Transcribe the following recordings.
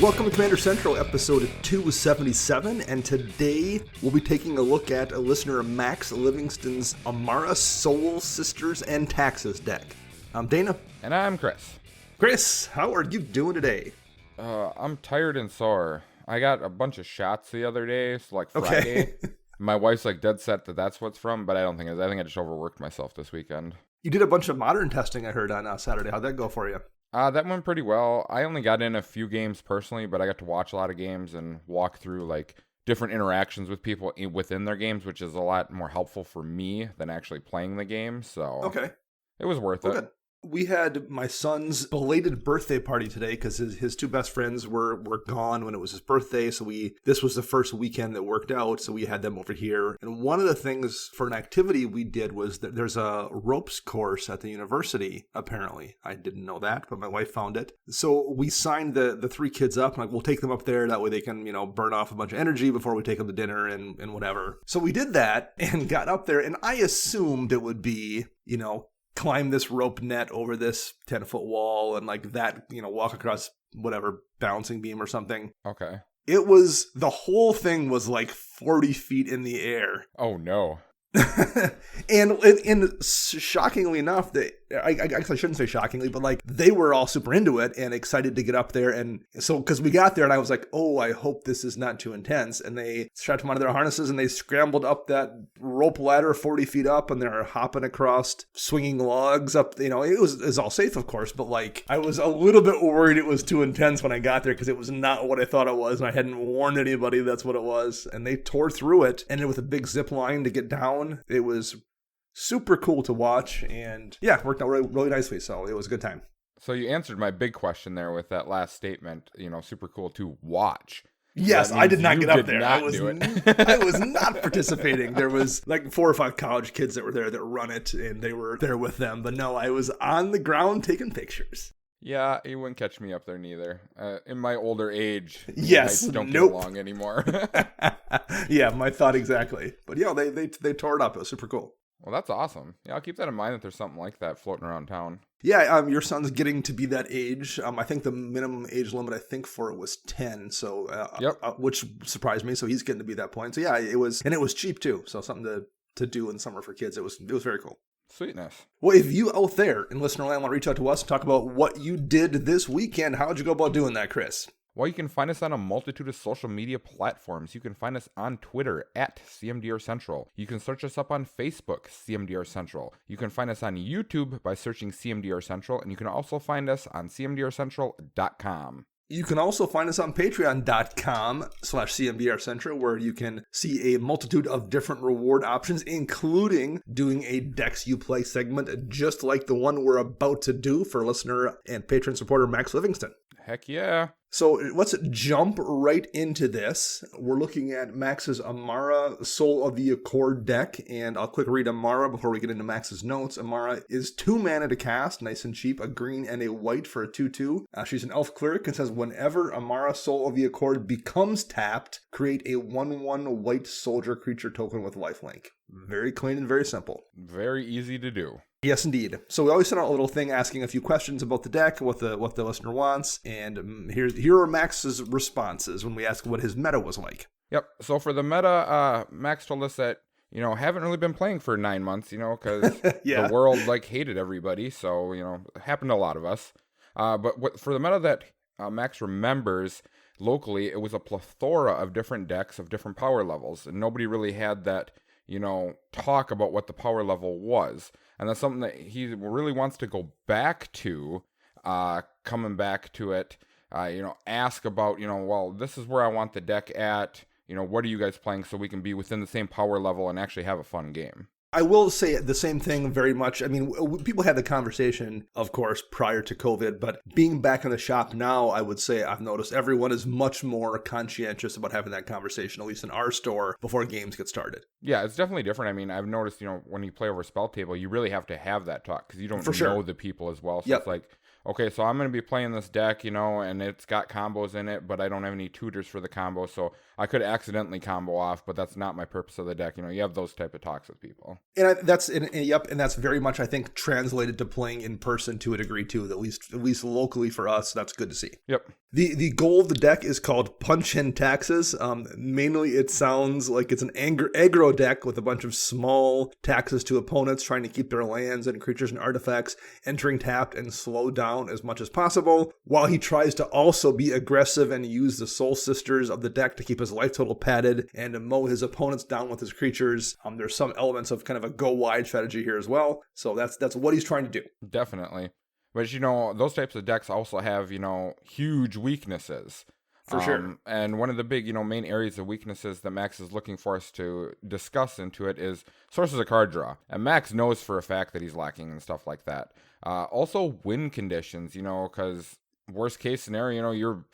Welcome to Commander Central, episode 277, and today we'll be taking a look at a listener Max Livingston's Amara, Soul, Sisters, and Taxes deck. I'm Dana. And I'm Chris. Chris, how are you doing today? I'm tired and sore. I got a bunch of shots the other day, so like Friday. Okay. My wife's like dead set that that's what's from, but I don't think it is. I think I just overworked myself this weekend. You did a bunch of modern testing, I heard, on Saturday. How'd that go for you? That went pretty well. I only got in a few games personally, but I got to watch a lot of games and walk through like different interactions with people within their games, which is a lot more helpful for me than actually playing the game. So Okay. It was worth it. Good. We had my son's belated birthday party today because his two best friends were gone when it was his birthday. So this was the first weekend that worked out. So we had them over here. And one of the things for an activity we did was that there's a ropes course at the university, apparently. I didn't know that, but my wife found it. So we signed the three kids up. Like, we'll take them up there. That way they can, burn off a bunch of energy before we take them to dinner and whatever. So we did that and got up there. And I assumed it would be, climb this rope net over this 10-foot wall and like that, walk across whatever bouncing beam or something. Okay. The whole thing was like 40 feet in the air. Oh, no. and shockingly enough, I guess I shouldn't say shockingly, but like they were all super into it and excited to get up there. And so, because we got there and I was like, oh, I hope this is not too intense. And they strapped them onto their harnesses and they scrambled up that rope ladder 40 feet up and they're hopping across, swinging logs up. It was all safe, of course, but like I was a little bit worried it was too intense when I got there because it was not what I thought it was. And I hadn't warned anybody that's what it was. And they tore through it, ended with a big zip line to get down. It was super cool to watch, and yeah, worked out really, really nicely, so it was a good time. So you answered my big question there with that last statement, super cool to watch. Yes, I did not get up there. I was not participating. There was like 4 or 5 college kids that were there that run it, and they were there with them, but no, I was on the ground taking pictures. Yeah, you wouldn't catch me up there neither. In my older age, yes, I don't get along anymore. Yeah, my thought exactly. But yeah, they tore it up. It was super cool. Well, that's awesome. Yeah, I'll keep that in mind that there's something like that floating around town. Yeah, your son's getting to be that age. I think the minimum age limit for it was 10. So, which surprised me. So he's getting to be that point. So yeah, it was cheap too. So something to do in summer for kids. It was very cool. Sweetness. Well, if you out there in listener land want to reach out to us and talk about what you did this weekend, how'd you go about doing that, Chris? Well, you can find us on a multitude of social media platforms. You can find us on Twitter at CMDR Central. You can search us up on Facebook, CMDR Central. You can find us on YouTube by searching CMDR Central, and you can also find us on CMDRCentral.com. You can also find us on patreon.com/CMDR Central, where you can see a multitude of different reward options, including doing a Decks You Play segment, just like the one we're about to do for listener and patron supporter Max Livingston. Heck yeah. So let's jump right into this. We're looking at Max's Amara, Soul of the Accord deck, and I'll quick read Amara before we get into Max's notes. Amara is 2 mana to cast, nice and cheap, a green and a white for a 2/2. She's an elf cleric and says whenever Amara, Soul of the Accord becomes tapped, create a 1/1 white soldier creature token with lifelink. Very clean and very simple. Very easy to do. Yes, indeed. So we always send out a little thing asking a few questions about the deck, what the listener wants, and here are Max's responses when we ask what his meta was like. Yep. So for the meta, Max told us that haven't really been playing for 9 months, because yeah. The world hated everybody. So it happened to a lot of us. But for the meta that Max remembers locally, it was a plethora of different decks of different power levels, and nobody really had that talk about what the power level was. And that's something that he really wants to go back to, coming back to it, ask about, well, this is where I want the deck at, what are you guys playing so we can be within the same power level and actually have a fun game. I will say the same thing very much. I mean, people had the conversation, of course, prior to COVID, but being back in the shop now, I would say I've noticed everyone is much more conscientious about having that conversation, at least in our store, before games get started. Yeah, it's definitely different. I mean, I've noticed, when you play over Spell Table, you really have to have that talk because you don't know the people as well. So It's like, okay, so I'm going to be playing this deck, and it's got combos in it, but I don't have any tutors for the combo, so I could accidentally combo off, but that's not my purpose of the deck. You have those type of talks with people. And that's very much, I think, translated to playing in person to a degree too. At least locally for us, that's good to see. Yep. The goal of the deck is called Punch In Taxes. Mainly, it sounds like it's an aggro deck with a bunch of small taxes to opponents trying to keep their lands and creatures and artifacts entering tapped and slow down as much as possible, while he tries to also be aggressive and use the Soul Sisters of the deck to keep his life total padded and to mow his opponents down with his creatures. There's some elements of kind of a go wide strategy here as well. So that's what he's trying to do. Definitely. But, those types of decks also have, huge weaknesses. For sure. And one of the big, main areas of weaknesses that Max is looking for us to discuss into it is sources of card draw. And Max knows for a fact that he's lacking and stuff like that. Also, win conditions, because worst case scenario, your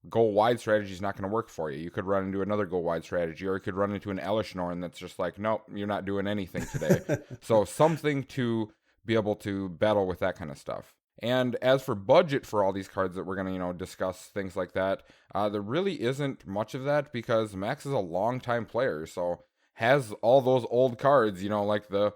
go wide strategy is not going to work for you. You could run into another go wide strategy, or you could run into an Elishnorn that's just like, nope, you're not doing anything today. So something to be able to battle with that kind of stuff. And as for budget for all these cards that we're going to, discuss, things like that, there really isn't much of that because Max is a long-time player, so has all those old cards, like the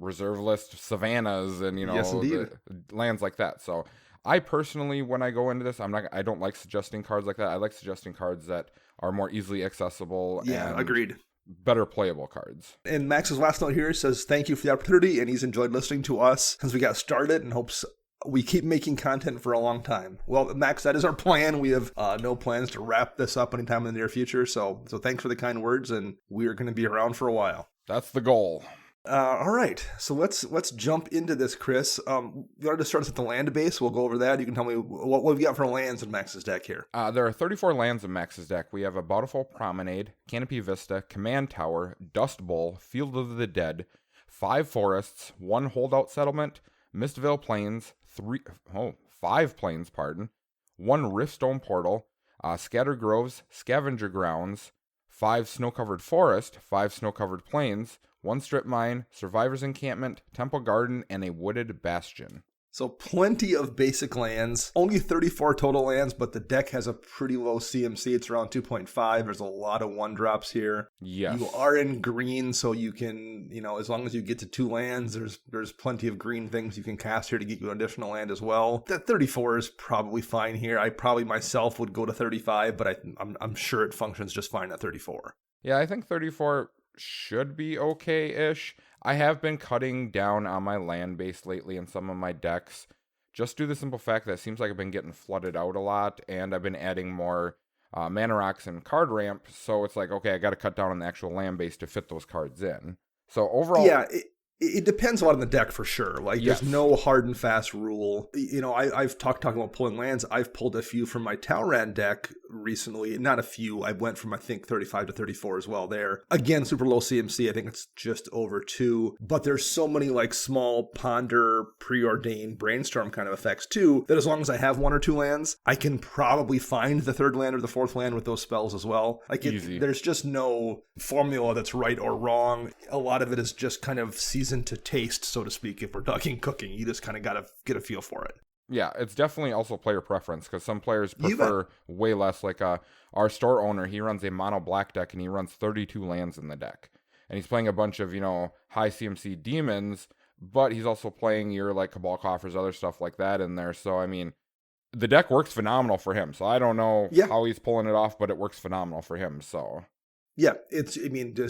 reserve list Savannas and, Yes, indeed. the lands like that. So I personally, when I go into this, I don't like suggesting cards like that. I like suggesting cards that are more easily accessible. Yeah, and agreed. Better playable cards. And Max's last note here says, thank you for the opportunity, and he's enjoyed listening to us since we got started and hopes we keep making content for a long time. Well, Max, that is our plan. We have no plans to wrap this up anytime in the near future. So thanks for the kind words, and we are going to be around for a while. That's the goal. All right, so let's jump into this, Chris. You want to start us at the land base? We'll go over that. You can tell me what we've got for lands in Max's deck here. There are 34 lands in Max's deck. We have a Bountiful Promenade, Canopy Vista, Command Tower, Dust Bowl, Field of the Dead, 5 forests, 1 holdout settlement, Mistvale Plains, 5 plains, 1 Riftstone Portal, Scattered Groves, Scavenger Grounds, 5 snow-covered forest, 5 snow-covered plains, 1 strip mine, Survivor's Encampment, Temple Garden, and a wooded bastion. So plenty of basic lands, only 34 total lands, but the deck has a pretty low CMC. It's around 2.5. There's a lot of 1-drops here. Yes. You are in green, so you can, as long as you get to 2 lands, there's plenty of green things you can cast here to get you an additional land as well. That 34 is probably fine here. I probably myself would go to 35, but I'm sure it functions just fine at 34. Yeah, I think 34 should be okay-ish. I have been cutting down on my land base lately in some of my decks, just due to the simple fact that it seems like I've been getting flooded out a lot, and I've been adding more mana rocks and card ramp, so it's like, okay, I got to cut down on the actual land base to fit those cards in. So overall... Yeah, it depends a lot on the deck for sure. Like, yes. There's no hard and fast rule. I've talking about pulling lands. I've pulled a few from my Talran deck recently. Not a few. I went from, I think, 35 to 34 as well there. Again, super low CMC. I think it's just over 2. But there's so many, like, small ponder, preordained, brainstorm kind of effects, too, that as long as I have 1 or 2 lands, I can probably find the 3rd land or the 4th land with those spells as well. Like, there's just no formula that's right or wrong. A lot of it is just kind of season to taste, so to speak. If we're talking cooking, you just kind of got to get a feel for it. Yeah, it's definitely also player preference, because some players prefer way less. Like our store owner, he runs a mono black deck, and he runs 32 lands in the deck. And he's playing a bunch of, high CMC demons, but he's also playing your, like, Cabal Coffers, other stuff like that in there. So, I mean, the deck works phenomenal for him. So I don't know how he's pulling it off, but it works phenomenal for him, so... Yeah, it's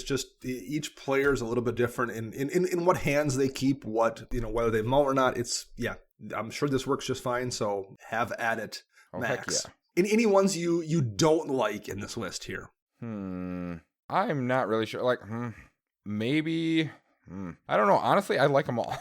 just each player is a little bit different in what hands they keep, whether they mull or not. I'm sure this works just fine, so have at it, Max. Yeah. Any ones you don't like in this list here? I'm not really sure. Like, maybe... I don't know. Honestly, I like them all.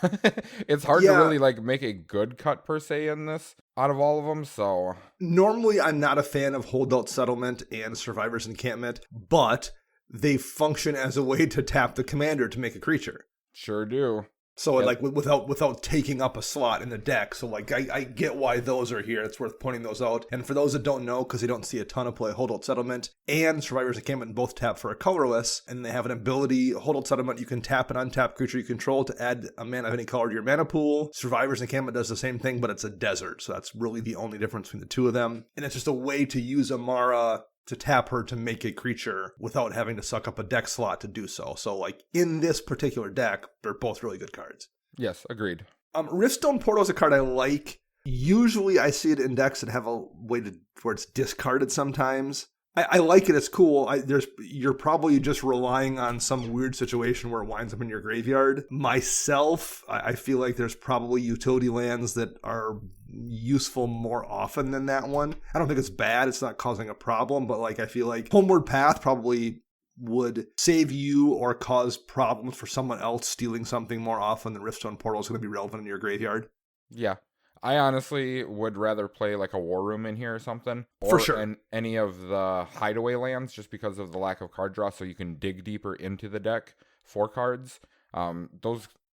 It's hard to really make a good cut per se in this out of all of them. So normally I'm not a fan of Holdout Settlement and Survivor's Encampment, but they function as a way to tap the commander to make a creature. Sure do. So like without taking up a slot in the deck. So like I get why those are here. It's worth pointing those out. And for those that don't know, because they don't see a ton of play, Holdout Settlement and Survivor's Encampment both tap for a colorless, and they have an ability, Holdout Settlement, you can tap an untapped creature you control to add a mana of any color to your mana pool. Survivor's Encampment does the same thing, but it's a desert. So that's really the only difference between the two of them. And it's just a way to use Amara to tap her to make a creature without having to suck up a deck slot to do so. So like in this particular deck, they're both really good cards. Yes, agreed. Riftstone Portal is a card I like. Usually I see it in decks that have a way where it's discarded sometimes. I like it. It's cool. You're probably just relying on some weird situation where it winds up in your graveyard. Myself, I feel like there's probably utility lands that are useful more often than that one. I don't think it's bad. It's not causing a problem, but like I feel like Homeward Path probably would save you or cause problems for someone else stealing something more often than Riftstone Portal is going to be relevant in your graveyard. Yeah. I honestly would rather play like a War Room in here or something. Or for sure. in any of the hideaway lands, just because of the lack of card draw, so you can dig deeper into the deck for cards.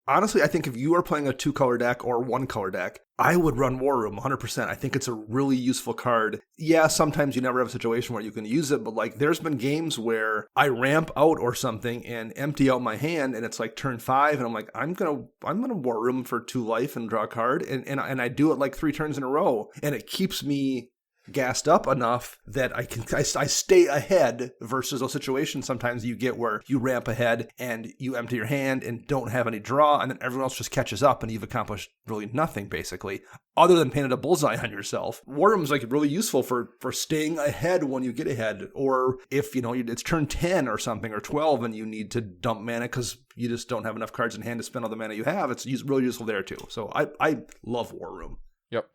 Honestly, I think if you are playing a 2-color deck or 1-color deck, I would run War Room 100%. I think it's a really useful card. Yeah, sometimes you never have a situation where you can use it, but like there's been games where I ramp out or something and empty out my hand, and it's like turn 5, and I'm like, I'm gonna War Room for 2 life and draw a card, and I do it like 3 turns in a row, and it keeps me gassed up enough that I stay ahead versus those situations sometimes you get where you ramp ahead and you empty your hand and don't have any draw, and then everyone else just catches up and you've accomplished really nothing basically other than painted a bullseye on yourself. War Room is like really useful for staying ahead when you get ahead, or if it's turn 10 or something or 12 and you need to dump mana because you just don't have enough cards in hand to spend all the mana you have. It's really useful there too. So I love War Room. Yep.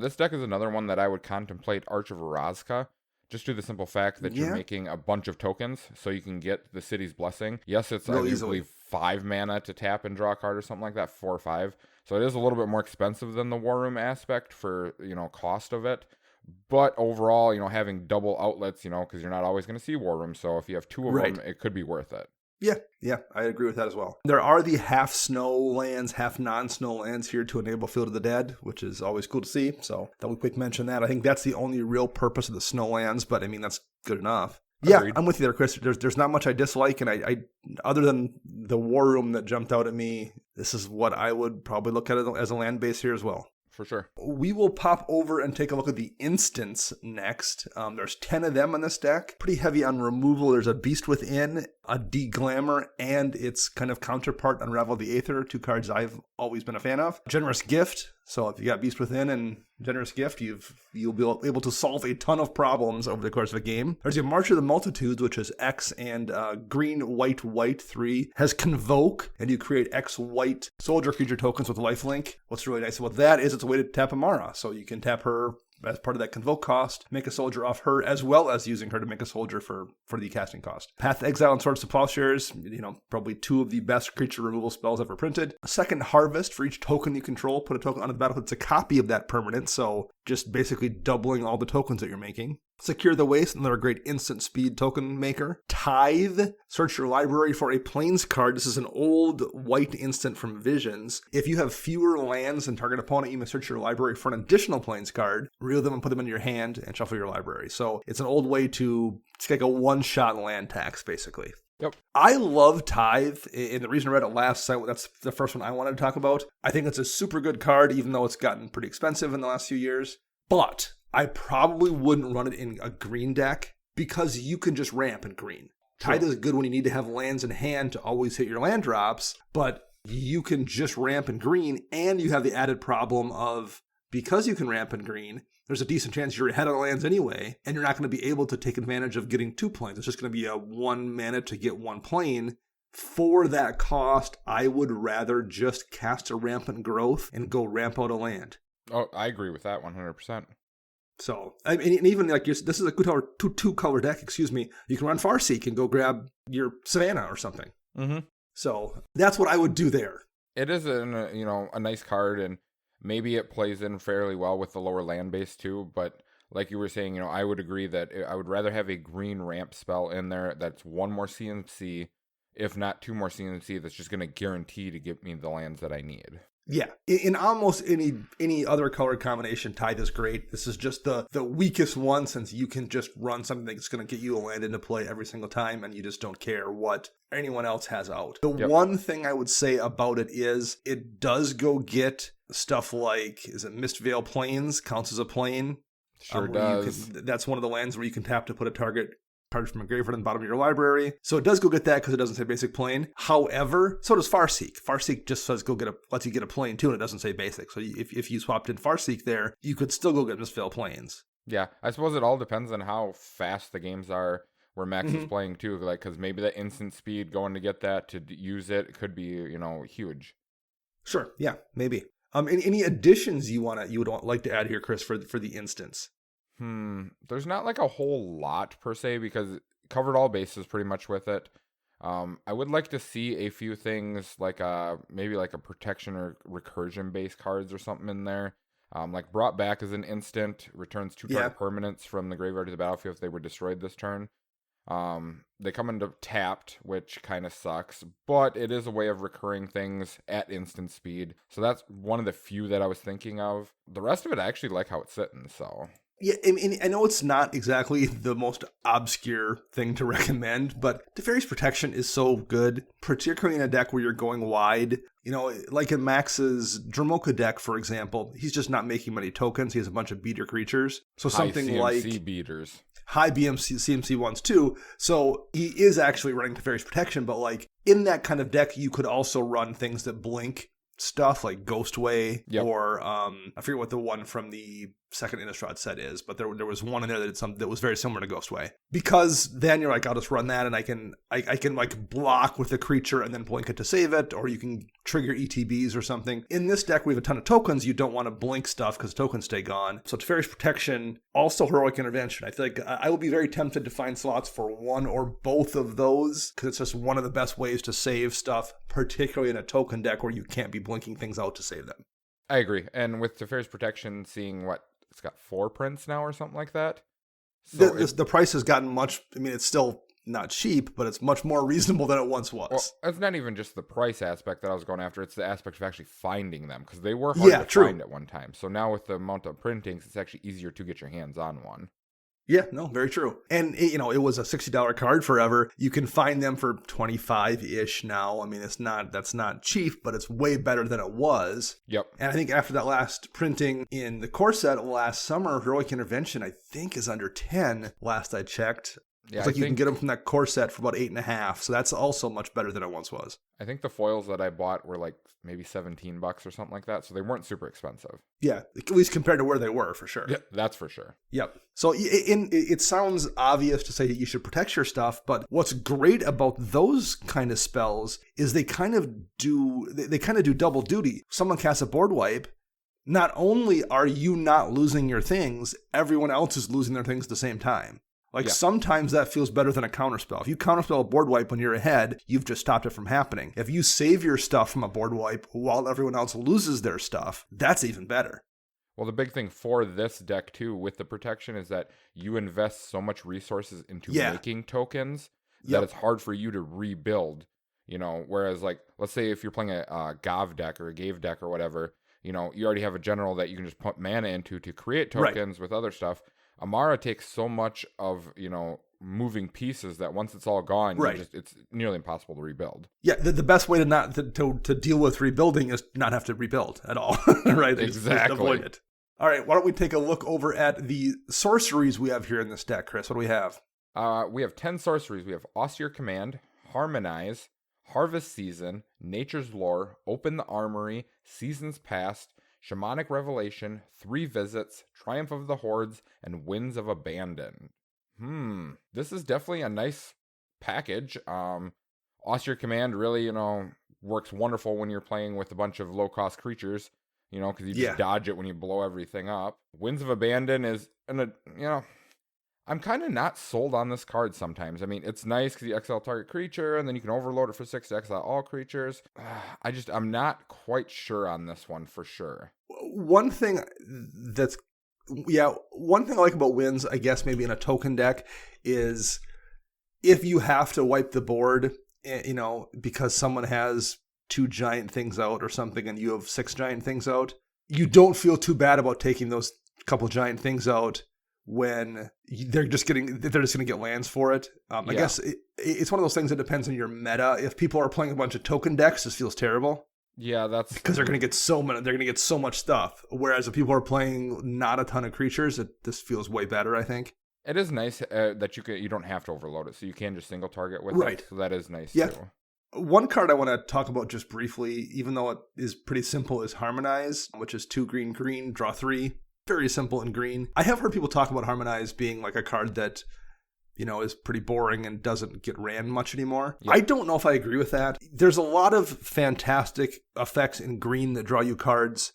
This deck is another one that I would contemplate Arch of Orazca, just due to the simple fact that you're making a bunch of tokens, so you can get the City's Blessing. Yes, it's usually 5 mana to tap and draw a card or something like that, 4 or 5. So it is a little bit more expensive than the War Room aspect for, cost of it. But overall, having double outlets, because you're not always going to see War Room. So if you have 2 of them, it could be worth it. Yeah, I agree with that as well. There are the half snow lands, half non-snow lands here to enable Field of the Dead, which is always cool to see. So that we quick mention that. I think that's the only real purpose of the snow lands, but I mean, that's good enough. Agreed. Yeah, I'm with you there, Chris. There's not much I dislike, and I other than the War Room that jumped out at me, this is what I would probably look at as a land base here as well. For sure. We will pop over and take a look at the instants next. There's 10 of them in this deck. Pretty heavy on removal. There's a Beast Within, a De-Glamour, and its kind of counterpart, Unravel the Aether, 2 cards I've always been a fan of. Generous Gift. So if you got Beast Within and Generous Gift, you'll be able to solve a ton of problems over the course of a game. There's a March of the Multitudes, which is X and green, white, 3. Has Convoke, and you create X white soldier creature tokens with lifelink. What's really nice about that is it's a way to tap Amara. So you can tap her as part of that Convoke cost, make a soldier off her, as well as using her to make a soldier for the casting cost. Path to Exile and Swords to Plowshares, probably 2 of the best creature removal spells ever printed. Second Harvest, for each token you control, put a token onto the battlefield. It's a copy of that permanent, so just basically doubling all the tokens that you're making. Secure the Waste, another great instant speed token maker. Tithe, search your library for a Plains card. This is an old white instant from Visions. If you have fewer lands than target opponent, you may search your library for an additional Plains card, reel them and put them in your hand, and shuffle your library. So it's an old way it's like a one-shot land tax, basically. Yep. I love Tithe, and the reason I read it last, that's the first one I wanted to talk about. I think it's a super good card, even though it's gotten pretty expensive in the last few years. But I probably wouldn't run it in a green deck because you can just ramp in green. Sure. Tithe is good when you need to have lands in hand to always hit your land drops, but you can just ramp in green, and you have the added problem of, because you can ramp in green, there's a decent chance you're ahead on lands anyway, and you're not going to be able to take advantage of getting 2 planes. It's just going to be a 1 mana to get 1 plane. For that cost, I would rather just cast a Rampant Growth and go ramp out a land. Oh, I agree with that 100%. So, I mean, and even like this is a two color deck, you can run Farseek and go grab your Savannah or something. Mm-hmm. So that's what I would do there. It is a nice card, and maybe it plays in fairly well with the lower land base too, but like you were saying, I would agree that I would rather have a green ramp spell in there that's 1 more CMC, if not 2 more CMC, that's just going to guarantee to give me the lands that I need. Yeah, in almost any other color combination, Tithe is great. This is just the weakest one, since you can just run something that's going to get you a land into play every single time, and you just don't care what anyone else has out. The one thing I would say about it is it does go get stuff like, is it Mistveil Plains counts as a plane? Sure does. That's one of the lands where you can tap to put a target from a graveyard on the bottom of your library. So it does go get that because it doesn't say basic plane. However, so does Farseek. Farseek just says lets you get a plane too, and it doesn't say basic. So if you swapped in Farseek there, you could still go get Mistveil Plains. Yeah, I suppose it all depends on how fast the games are where Max is playing too. Like, because maybe the instant speed going to get that to use it could be, huge. Sure. Yeah, maybe. Any additions you would like to add here, Chris, for the instance? There's not like a whole lot per se, because it covered all bases pretty much with it. I would like to see a few things like maybe like a protection or recursion based cards or something in there. Like brought back as an instant, returns 2 target permanents from the graveyard to the battlefield if they were destroyed this turn. They come into tapped, which kind of sucks, but it is a way of recurring things at instant speed. So that's one of the few that I was thinking of. The rest of it, I actually like how it's sitting, so... Yeah, I know it's not exactly the most obscure thing to recommend, but Teferi's Protection is so good, particularly in a deck where you're going wide. Like in Max's Dromoka deck, for example, he's just not making many tokens. He has a bunch of beater creatures. So something high CMC like... beaters. High CMC ones too. So he is actually running Teferi's Protection, but like in that kind of deck, you could also run things that blink stuff like Ghostway or I forget what the one from the second Innistrad set is, but there was one in there that was very similar to Ghostway. Because then you're like, I'll just run that and I can like block with a creature and then blink it to save it, or you can trigger ETBs or something. In this deck, we have a ton of tokens. You don't want to blink stuff because tokens stay gone. So Teferi's Protection, also Heroic Intervention. I feel like I will be very tempted to find slots for one or both of those, because it's just one of the best ways to save stuff, particularly in a token deck where you can't be blinking things out to save them. I agree. And with Teferi's Protection, seeing it's got 4 prints now or something like that. So the price has gotten much, it's still not cheap, but it's much more reasonable than it once was. Well, it's not even just the price aspect that I was going after. It's the aspect of actually finding them, because they were hard to find at one time. So now with the amount of printings, it's actually easier to get your hands on one. Yeah, no, very true. And, it was a $60 card forever. You can find them for $25-ish now. That's not cheap, but it's way better than it was. Yep. And I think after that last printing in the core set last summer, Heroic Intervention, I think, is under 10 last I checked. Yeah, it's like you can get them from that core set for about 8.5. So that's also much better than it once was. I think the foils that I bought were like maybe $17 or something like that. So they weren't super expensive. Yeah, at least compared to where they were, for sure. Yeah, that's for sure. Yep. So it sounds obvious to say that you should protect your stuff, but what's great about those kind of spells is they kind of do double duty. Someone casts a board wipe. Not only are you not losing your things, everyone else is losing their things at the same time. Sometimes that feels better than a counterspell. If you counterspell a board wipe when you're ahead, you've just stopped it from happening. If you save your stuff from a board wipe while everyone else loses their stuff, that's even better. Well, the big thing for this deck, too, with the protection is that you invest so much resources into making tokens that it's hard for you to rebuild, whereas, like, let's say if you're playing a Gav deck or a Gave deck or whatever, you already have a general that you can just put mana into to create tokens with other stuff. Amara takes so much of, moving pieces that once it's all gone, it's nearly impossible to rebuild. Yeah, the best way to deal with rebuilding is not have to rebuild at all, right? Exactly. Just avoid it. All right, why don't we take a look over at the sorceries we have here in this deck, Chris? What do we have? We have 10 sorceries. We have Austere Command, Harmonize, Harvest Season, Nature's Lore, Open the Armory, Seasons Past, Shamanic Revelation, 3 Visits, Triumph of the Hordes, and Winds of Abandon. This is definitely a nice package. Austere Command really, works wonderful when you're playing with a bunch of low-cost creatures, because you just dodge it when you blow everything up. Winds of Abandon is, I'm kind of not sold on this card sometimes. It's nice because you exile target creature, and then you can overload it for 6 to exile all creatures. I'm not quite sure on this one for sure. One thing I like about Winds, I guess maybe in a token deck, is if you have to wipe the board, because someone has 2 giant things out or something and you have 6 giant things out, you don't feel too bad about taking those couple giant things out when they're just going to get lands for it. I guess it's one of those things that depends on your meta. If people are playing a bunch of token decks, this feels terrible. Yeah, that's because they're going to get so much stuff. Whereas if people are playing not a ton of creatures, this feels way better, I think. It is nice that you don't have to overload it, so you can just single target with right. it. So that is nice yeah. too. One card I want to talk about just briefly, even though it is pretty simple, is Harmonize, which is 2 green, draw 3. Very simple and green. I have heard people talk about Harmonize being like a card that, is pretty boring and doesn't get ran much anymore. Yep. I don't know if I agree with that. There's a lot of fantastic effects in green that draw you cards.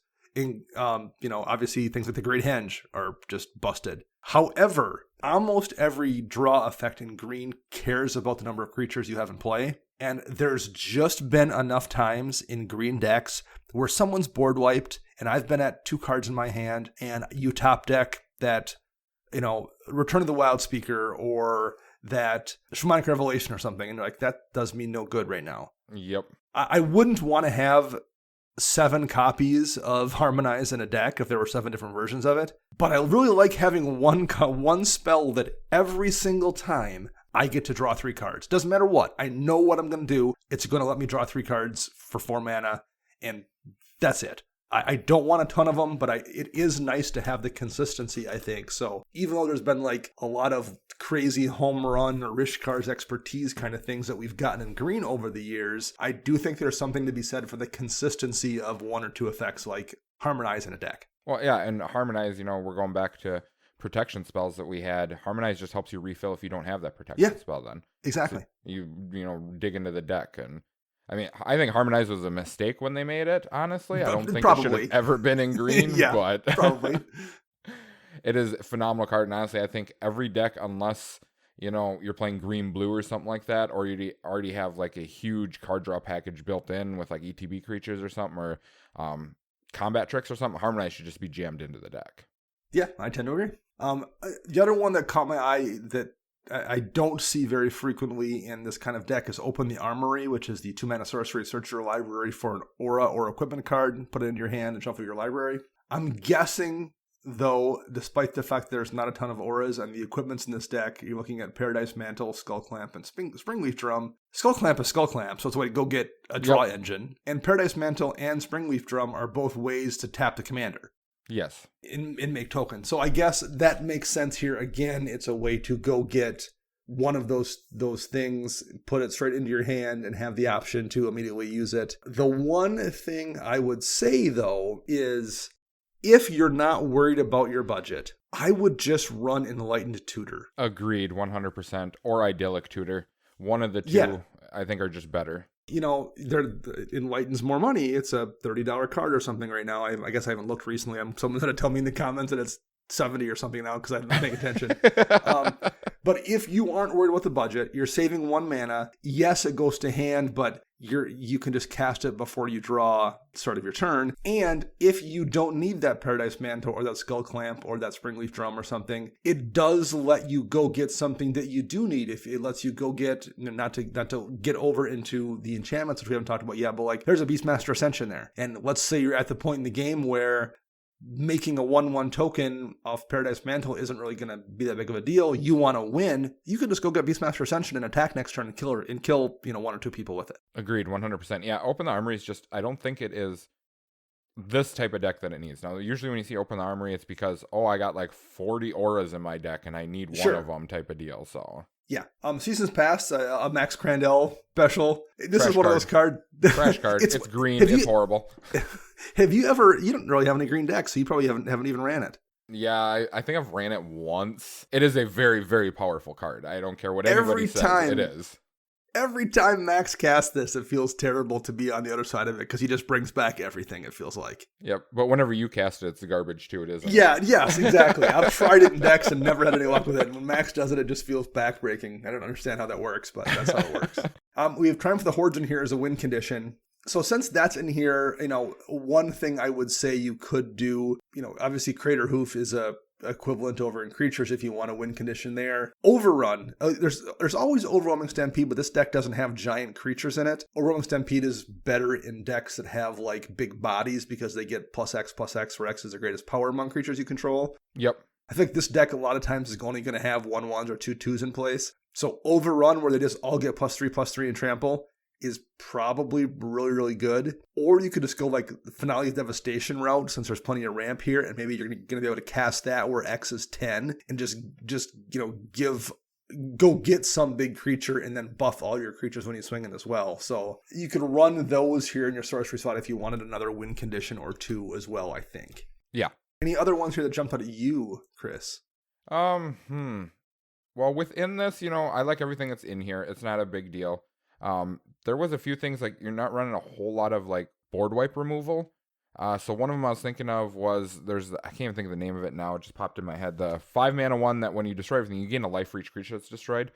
Obviously things like the Great Henge are just busted. However, almost every draw effect in green cares about the number of creatures you have in play. And there's just been enough times in green decks where someone's board wiped and I've been at 2 cards in my hand and you top deck that, Return of the Wild Speaker or that Shamanic Revelation or something. And like, that does me no good right now. Yep. I wouldn't want to have 7 copies of Harmonize in a deck if there were 7 different versions of it. But I really like having one spell that every single time I get to draw 3 cards. Doesn't matter what. I know what I'm going to do. It's going to let me draw 3 cards for 4 mana, and that's it. I don't want a ton of them, but it is nice to have the consistency, I think. So even though there's been like a lot of crazy home run or Rishkar's expertise kind of things that we've gotten in green over the years, I do think there's something to be said for the consistency of 1 or 2 effects like Harmonize in a deck. Well, yeah, and Harmonize, we're going back to protection spells that we had. Harmonize just helps you refill if you don't have that protection spell then. Exactly. So you dig into the deck. And I mean, I think Harmonize was a mistake when they made it, honestly. I don't think it should have ever been in green, but probably. It is a phenomenal card. And honestly, I think every deck, unless you're playing green-blue or something like that, or you already have like a huge card draw package built in with like ETB creatures or something, or combat tricks or something, Harmonize should just be jammed into the deck. Yeah, I tend to agree. The other one that caught my eye that I don't see very frequently in this kind of deck is Open the Armory, which is the 2-mana sorcery. Search your library for an aura or equipment card, put it in your hand, and shuffle your library. I'm guessing, though, despite the fact there's not a ton of auras and the equipments in this deck, you're looking at Paradise Mantle, Skull Clamp, and Springleaf Drum. Skull Clamp is Skull Clamp, so it's a way to go get a draw engine. And Paradise Mantle and Springleaf Drum are both ways to tap the commander. Yes. In make token. So I guess that makes sense here. Again, it's a way to go get one of those things, put it straight into your hand, and have the option to immediately use it. The one thing I would say, though, is if you're not worried about your budget, I would just run Enlightened Tutor. Agreed, 100%. Or Idyllic Tutor. One of the two, I think, are just better. Enlightens more money. It's a $30 card or something right now. I guess I haven't looked recently. Someone's going to tell me in the comments that it's 70 or something now because I haven't paid attention. But if you aren't worried about the budget, you're saving 1 mana. Yes, it goes to hand, but you can just cast it before you draw the start of your turn. And if you don't need that Paradise Mantle or that Skull Clamp or that Springleaf Drum or something, it does let you go get something that you do need. If it lets you go get, not to get over into the enchantments, which we haven't talked about yet, but like there's a Beastmaster Ascension there. And let's say you're at the point in the game where making a 1/1 token off Paradise Mantle isn't really going to be that big of a deal. You want to win, you can just go get Beastmaster Ascension and attack next turn and kill 1 or 2 people with it. Agreed, 100%. Yeah, Open the Armory is just, I don't think it is this type of deck that it needs. Now, usually when you see Open the Armory, it's because, I got like 40 auras in my deck and I need one of them type of deal, so... Yeah. Seasons past, a Max Crandell special. This Trash is one card. of those cards. Trash card. It's green. It's horrible. Have you ever... You don't really have any green decks, so you probably haven't even ran it. Yeah, I think I've ran it once. It is a very, very powerful card. I don't care what anybody says. It is. Every time Max casts this, it feels terrible to be on the other side of it because he just brings back everything, it feels like. Yep, but whenever you cast it, it's garbage too, it isn't. Yeah, yes, exactly. I've tried it in decks and never had any luck with it. And when Max does it, it just feels backbreaking. I don't understand how that works, but that's how it works. We have Triumph of the Hordes in here as a win condition. So since that's in here, one thing I would say you could do, obviously Crater Hoof is a equivalent over in creatures if you want a win condition there. Overrun. There's always Overwhelming Stampede, but this deck doesn't have giant creatures in it. Overwhelming Stampede is better in decks that have like big bodies because they get +X, where X is the greatest power among creatures you control. Yep. I think this deck a lot of times is only going to have 1/1s or 2/2s in place. So Overrun, where they just all get +3/+3 and trample, is probably really, really good. Or you could just go like the Finale of Devastation route, since there's plenty of ramp here, and maybe you're going to be able to cast that where X is 10 and just go get some big creature and then buff all your creatures when you swing it as well. So you could run those here in your sorcery slot if you wanted another win condition or two as well, I think. Yeah. Any other ones here that jumped out at you, Chris? Well, within this, I like everything that's in here. It's not a big deal. There was a few things like you're not running a whole lot of like board wipe removal. So one of them I was thinking of was I can't even think of the name of it now. It just popped in my head. The 5-mana one that when you destroy everything, you gain a life for each creature that's destroyed.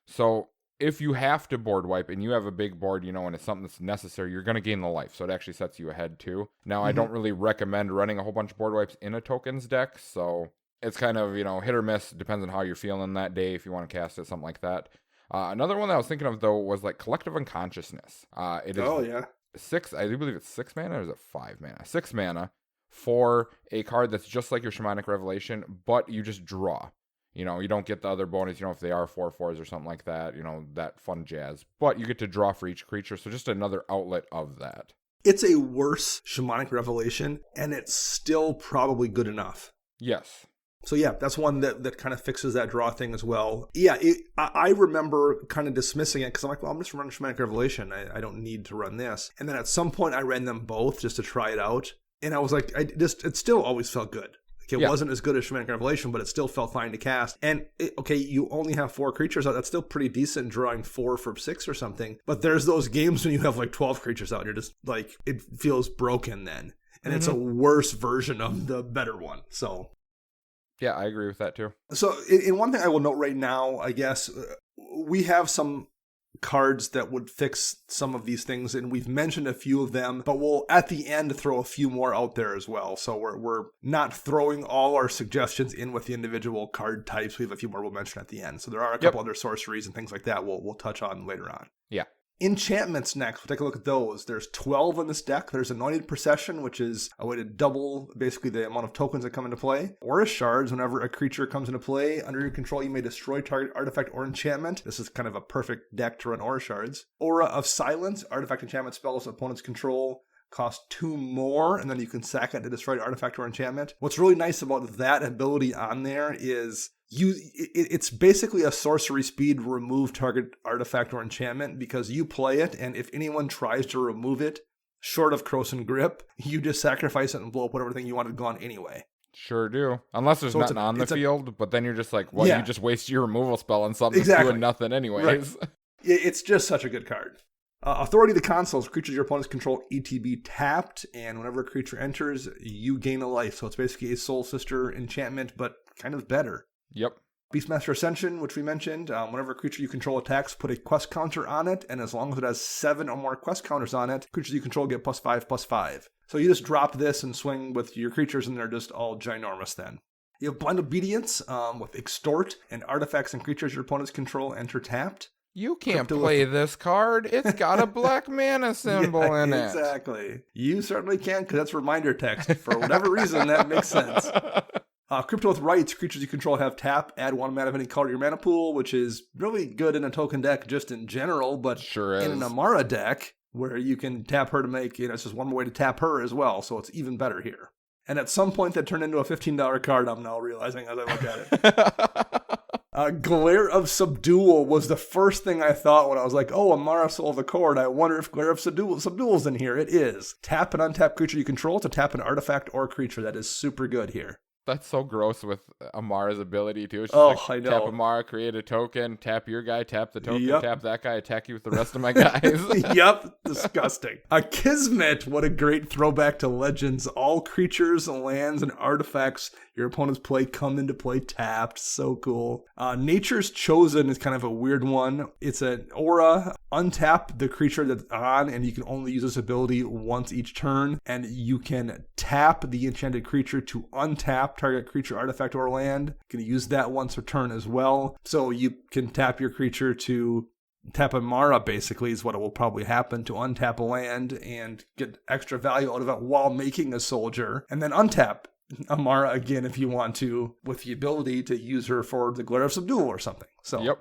So if you have to board wipe and you have a big board, and it's something that's necessary, you're going to gain the life. So it actually sets you ahead too. Now, I don't really recommend running a whole bunch of board wipes in a tokens deck. So it's kind of, hit or miss. Depends on how you're feeling that day. If you want to cast it, something like that. Another one that I was thinking of, though, was like Collective Unconsciousness. It is 6, I do believe it's 6 mana, or is it 5 mana? 6 mana for a card that's just like your Shamanic Revelation, but you just draw. You don't get the other bonus, if they are 4/4s or something like that, that fun jazz. But you get to draw for each creature, so just another outlet of that. It's a worse Shamanic Revelation, and it's still probably good enough. Yes. So yeah, that's one that kind of fixes that draw thing as well. Yeah, I remember kind of dismissing it because I'm like, well, I'm just running Shamanic Revelation. I don't need to run this. And then at some point I ran them both just to try it out. And I was like, it still always felt good. Like it wasn't as good as Shamanic Revelation, but it still felt fine to cast. And you only have 4 creatures out. That's still pretty decent drawing 4 for 6 or something. But there's those games when you have like 12 creatures out and you're just like, it feels broken then. And it's a worse version of the better one. So... yeah, I agree with that too. So, in one thing I will note right now, I guess, we have some cards that would fix some of these things, and we've mentioned a few of them, but we'll, at the end, throw a few more out there as well. So, we're not throwing all our suggestions in with the individual card types. We have a few more we'll mention at the end. So, there are a couple other sorceries and things like that we'll touch on later on. Yeah. Enchantments next. We'll take a look at those. There's 12 in this deck. There's Anointed Procession, which is a way to double basically the amount of tokens that come into play. Aura Shards. Whenever a creature comes into play under your control, you may destroy target artifact or enchantment. This is kind of a perfect deck to run Aura Shards. Aura of Silence. Artifact enchantment spells opponent's control cost 2 more, and then you can sack it to destroy an artifact or enchantment. What's really nice about that ability on there is it's basically a sorcery speed remove target artifact or enchantment because you play it, and if anyone tries to remove it, short of Croson Grip, you just sacrifice it and blow up whatever thing you wanted gone anyway. Sure do. Unless there's nothing on the field, but then you're just like, well, you just waste your removal spell on something that's doing nothing anyways. Right. It's just such a good card. Authority of the Consuls. Creatures your opponents control ETB tapped, and whenever a creature enters, you gain a life. So it's basically a Soul Sister enchantment, but kind of better. Yep. Beastmaster Ascension, which we mentioned. Whenever a creature you control attacks, put a quest counter on it, and as long as it has 7 or more quest counters on it, creatures you control get +5/+5. So you just drop this and swing with your creatures, and they're just all ginormous then. You have Blind Obedience with Extort, and artifacts and creatures your opponents control enter tapped. You can't play this card. It's got a black mana symbol in it. Exactly. You certainly can, because that's reminder text. For whatever reason, that makes sense. Crypto with Rights. Creatures you control have tap, add 1 mana of any color to your mana pool, which is really good in a token deck just in general, but sure is. In an Amara deck, where you can tap her to make, it's just one more way to tap her as well, so it's even better here. And at some point that turned into a $15 card, I'm now realizing as I look at it. Glare of Subdual was the first thing I thought when I was like, oh, Amara Soul of the Cord. I wonder if Glare of Subdual's in here. It is. Tap an untapped creature you control to tap an artifact or creature. That is super good here. That's so gross with Amara's ability, too. It's just I know. Tap Amara, create a token, tap your guy, tap the token, tap that guy, attack you with the rest of my guys. Yep, disgusting. Kismet, what a great throwback to Legends. All creatures, lands, and artifacts your opponent's play come into play tapped. So cool. Nature's Chosen is kind of a weird one. It's an aura. Untap the creature that's on, and you can only use this ability once each turn. And you can tap the enchanted creature to untap untap target creature, artifact, or land. You can use that once per turn as well. So you can tap your creature to tap Amara, basically, is what will probably happen, to untap a land and get extra value out of it while making a soldier, and then untap Amara again if you want to, with the ability to use her for the Glare of Subdual or something. So, Yep.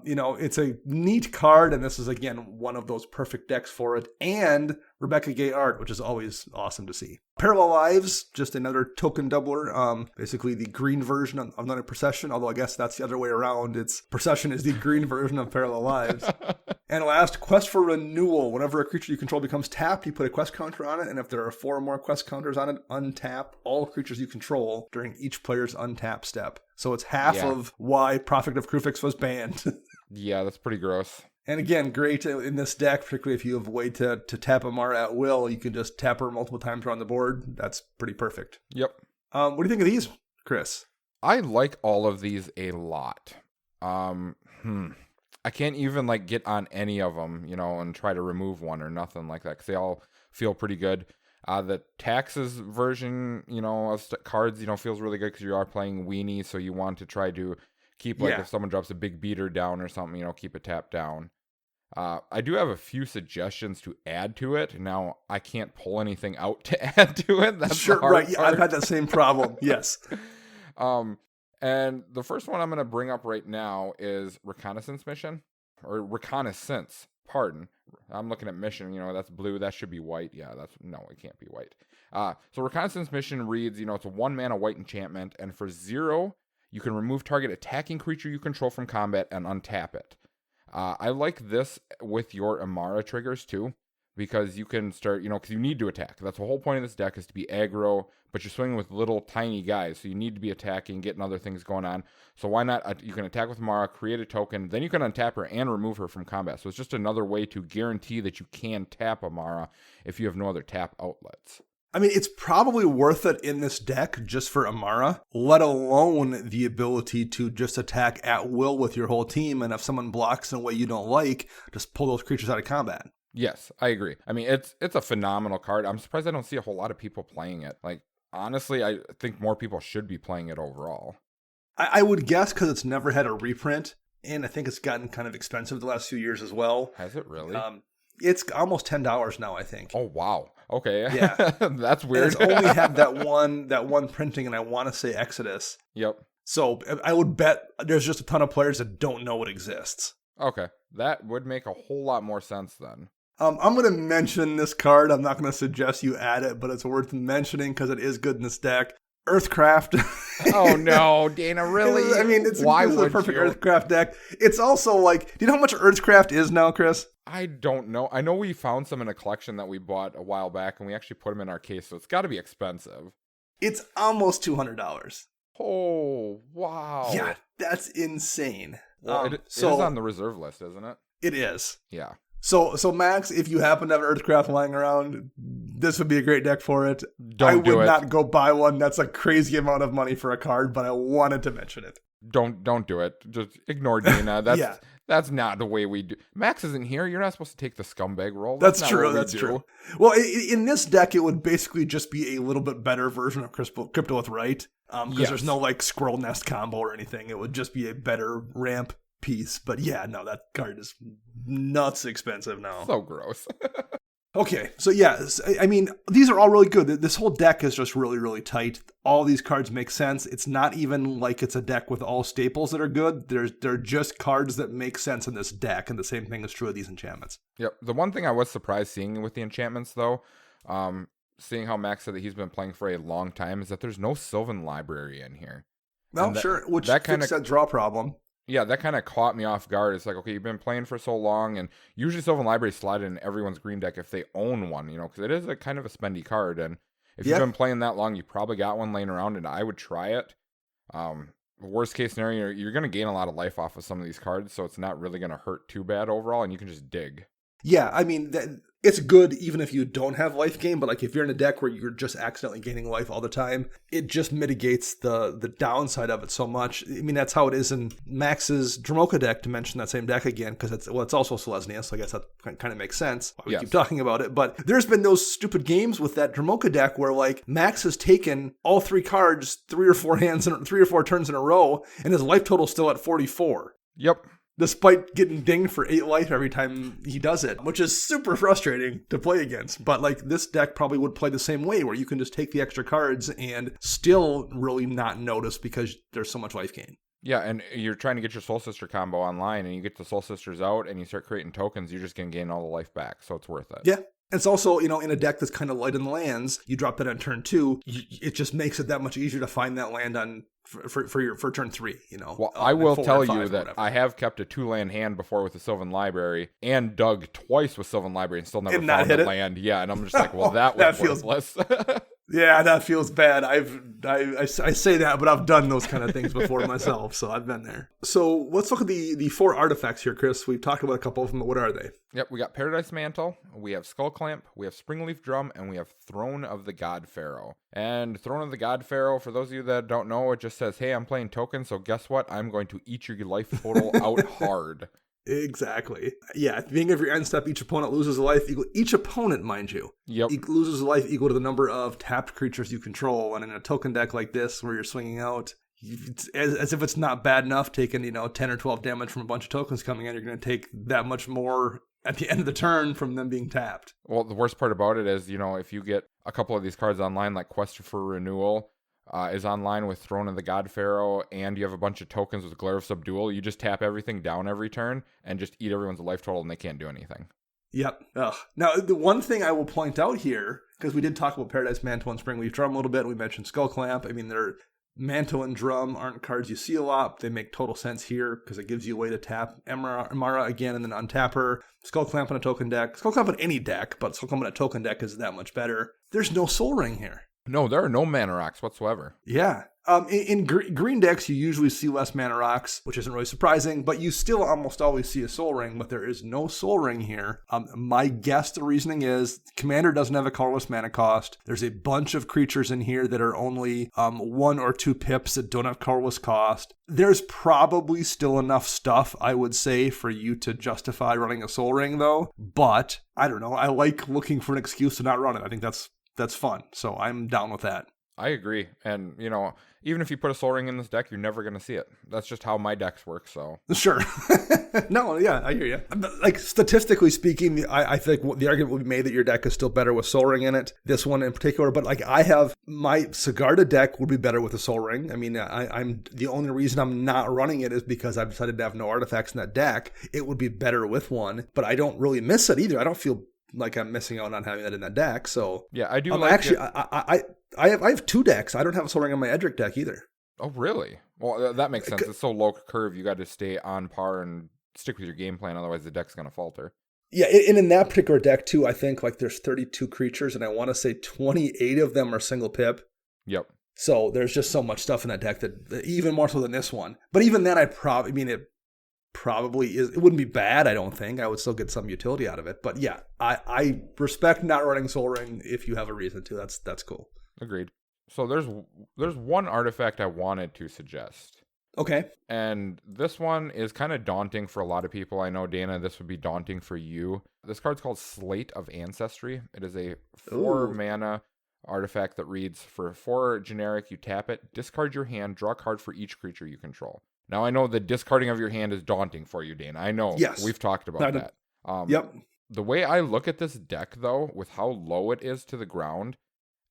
It's a neat card, and this is, again, one of those perfect decks for it. And Rebecca Gay art, which is always awesome to see. Parallel Lives, just another token doubler. Basically the green version of another Procession, although I guess that's the other way around. Procession is the green version of Parallel Lives. And last, Quest for Renewal. Whenever a creature you control becomes tapped, you put a quest counter on it, and if there are 4 or more quest counters on it, untap all creatures you control during each player's untap step. So it's half of why Prophet of Krufix was banned. Yeah, that's pretty gross. And again, great in this deck, particularly if you have a way to tap Amara at will. You can just tap her multiple times around the board. That's pretty perfect. Yep. What do you think of these, Chris? I like all of these a lot. I can't even get on any of them, and try to remove one or nothing like that, because they all feel pretty good. The taxes version, of cards, feels really good because you are playing weenie, so you want to try to keep, if someone drops a big beater down or something, keep it tapped down. I do have a few suggestions to add to it. Now, I can't pull anything out to add to it. That's sure, right. Yeah, I've had that same problem. Yes. And the first one I'm going to bring up right now is Reconnaissance Mission, or Reconnaissance. Pardon. I'm looking at mission. That's blue. That should be white. Yeah, no, it can't be white. So Reconnaissance Mission reads, it's a 1-mana white enchantment, and for 0, you can remove target attacking creature you control from combat and untap it. I like this with your Emmara triggers too, because you can start, because you need to attack. That's the whole point of this deck, is to be aggro, but you're swinging with little tiny guys, so you need to be attacking, getting other things going on. So why not? You can attack with Amara, create a token, then you can untap her and remove her from combat. So it's just another way to guarantee that you can tap Amara if you have no other tap outlets. I mean, it's probably worth it in this deck just for Amara, let alone the ability to just attack at will with your whole team, and if someone blocks in a way you don't like, just pull those creatures out of combat. Yes, I agree. I mean, it's a phenomenal card. I'm surprised I don't see a whole lot of people playing it. Honestly, I think more people should be playing it overall. I would guess because it's never had a reprint, and I think it's gotten kind of expensive the last few years as well. Has it really? It's almost $10 now, I think. Oh, wow. Okay. Yeah. That's weird. And it's only had that one printing, and I want to say Exodus. Yep. So I would bet there's just a ton of players that don't know it exists. Okay. That would make a whole lot more sense then. I'm going to mention this card. I'm not going to suggest you add it, but it's worth mentioning because it is good in this deck. Earthcraft. Oh no, Dana, really? I mean, it's Why a perfect Earthcraft deck. It's also do you know how much Earthcraft is now, Chris? I don't know. I know we found some in a collection that we bought a while back, and we actually put them in our case, so it's got to be expensive. It's almost $200. Oh, wow. Yeah, that's insane. Well, it is on the reserve list, isn't it? It is. Yeah. So Max, if you happen to have Earthcraft lying around, this would be a great deck for it. I would not go buy one. That's a crazy amount of money for a card, but I wanted to mention it. Don't do it. Just ignore Dana. That's not the way we do. Max isn't here. You're not supposed to take the scumbag role. That's true. That's true. Well, in this deck, it would basically just be a little bit better version of Crypto with Right, because there's no Squirrel Nest combo or anything. It would just be a better ramp piece. But yeah, no, that card is nuts expensive now. So gross. Okay, so yeah, I mean, these are all really good. This whole deck is just really, really tight. All these cards make sense. It's not even like it's a deck with all staples that are good. They're just cards that make sense in this deck, and the same thing is true of these enchantments. Yep. The one thing I was surprised seeing with the enchantments, though, seeing how Max said that he's been playing for a long time, is that there's no Sylvan Library in here. Well, sure, which fixed that draw problem. Yeah, that kind of caught me off guard. It's okay, you've been playing for so long, and usually Sylvan Library slide in everyone's green deck if they own one, because it is a kind of a spendy card, and if you've been playing that long, you probably got one laying around, and I would try it. Worst case scenario, you're going to gain a lot of life off of some of these cards, so it's not really going to hurt too bad overall, and you can just dig. Yeah, I mean, it's good even if you don't have life gain, but like if you're in a deck where you're just accidentally gaining life all the time, it just mitigates the downside of it so much. I mean, that's how it is in Max's Dromoka deck, to mention that same deck again, because it's also Selesnya, so I guess that kind of makes sense why we keep talking about it. But there's been those stupid games with that Dromoka deck where like Max has taken all 3 cards 3 or 4 turns in a row, and his life total's still at 44. Yep. Despite getting dinged for 8 life every time he does it, which is super frustrating to play against. But like this deck probably would play the same way, where you can just take the extra cards and still really not notice because there's so much life gain. Yeah, and you're trying to get your Soul Sister combo online, and you get the Soul Sisters out, and you start creating tokens, you're just going to gain all the life back, so it's worth it. Yeah. It's also, in a deck that's kind of light in lands, you drop that on turn 2, it just makes it that much easier to find that land on for turn 3, Well, I will tell you that whatever. I have kept a 2-land hand before with the Sylvan Library, and dug twice with Sylvan Library and still never found a land. Yeah, and I'm just like, well, that was worthless. Yeah, that feels bad. I say that, but I've done those kind of things before myself, so I've been there. So let's look at the 4 artifacts here, Chris. We've talked about a couple of them, but what are they? Yep, we got Paradise Mantle, we have Skull Clamp, we have Springleaf Drum, and we have Throne of the God Pharaoh. And Throne of the God Pharaoh, for those of you that don't know, it just says, hey, I'm playing token, so guess what? I'm going to eat your life total out hard. Exactly. Yeah, at the beginning of your end step, each opponent loses a life equal. Each opponent, mind you, loses a life equal to the number of tapped creatures you control. And in a token deck like this, where you're swinging out, as if it's not bad enough, taking 10 or 12 damage from a bunch of tokens coming in, you're going to take that much more at the end of the turn from them being tapped. Well, the worst part about it is, if you get a couple of these cards online, like Quest for Renewal, is online with Throne of the God Pharaoh, and you have a bunch of tokens with Glare of Subdual, you just tap everything down every turn and just eat everyone's life total, and they can't do anything. Yep. Ugh. Now, the one thing I will point out here, because we did talk about Paradise Mantle and Springleaf Drum a little bit, we mentioned Skull Clamp. I mean, they're Mantle and Drum aren't cards you see a lot. They make total sense here because it gives you a way to tap Emmara again and then untap her. Skull Clamp on a token deck. Skull Clamp on any deck, but Skull Clamp on a token deck is that much better. There's no Soul Ring here. No, there are no mana rocks whatsoever. Yeah. In green decks, you usually see less mana rocks, which isn't really surprising, but you still almost always see a Soul Ring, but there is no Soul Ring here. My guess, the reasoning is Commander doesn't have a colorless mana cost. There's a bunch of creatures in here that are only 1 or 2 pips that don't have colorless cost. There's probably still enough stuff, I would say, for you to justify running a Soul Ring, though. But, I don't know, I like looking for an excuse to not run it. I think that's fun, so I'm down with that. I agree. And, even if you put a Soul Ring in this deck, you're never going to see it. That's just how my decks work, so. Sure. No, yeah, I hear you. Like, statistically speaking, I think the argument would be made that your deck is still better with Soul Ring in it, this one in particular, but like I have, my Sigarda deck would be better with a Soul Ring. I mean, I'm the only reason I'm not running it is because I've decided to have no artifacts in that deck. It would be better with one, but I don't really miss it either. I don't feel like I'm missing out on having that in that deck, so. Yeah, I do actually, I have 2 decks. I don't have a Soul Ring on my Edric deck either. Oh, really? Well, that makes sense. It's so low curve, you got to stay on par and stick with your game plan, otherwise the deck's going to falter. Yeah, and in that particular deck, too, I think like there's 32 creatures, and I want to say 28 of them are single pip. Yep. So there's just so much stuff in that deck that even more so than this one. But even then, it probably is. It wouldn't be bad, I don't think. I would still get some utility out of it. But yeah, I respect not running Soul Ring if you have a reason to. That's cool. Agreed. So there's one artifact I wanted to suggest. Okay. And this one is kind of daunting for a lot of people. I know, Dana, this would be daunting for you. This card's called Slate of Ancestry. It is a 4-mana artifact that reads, for 4 generic, you tap it, discard your hand, draw a card for each creature you control. Now, I know the discarding of your hand is daunting for you, Dana. I know. Yes. We've talked about that. Yep. The way I look at this deck, though, with how low it is to the ground,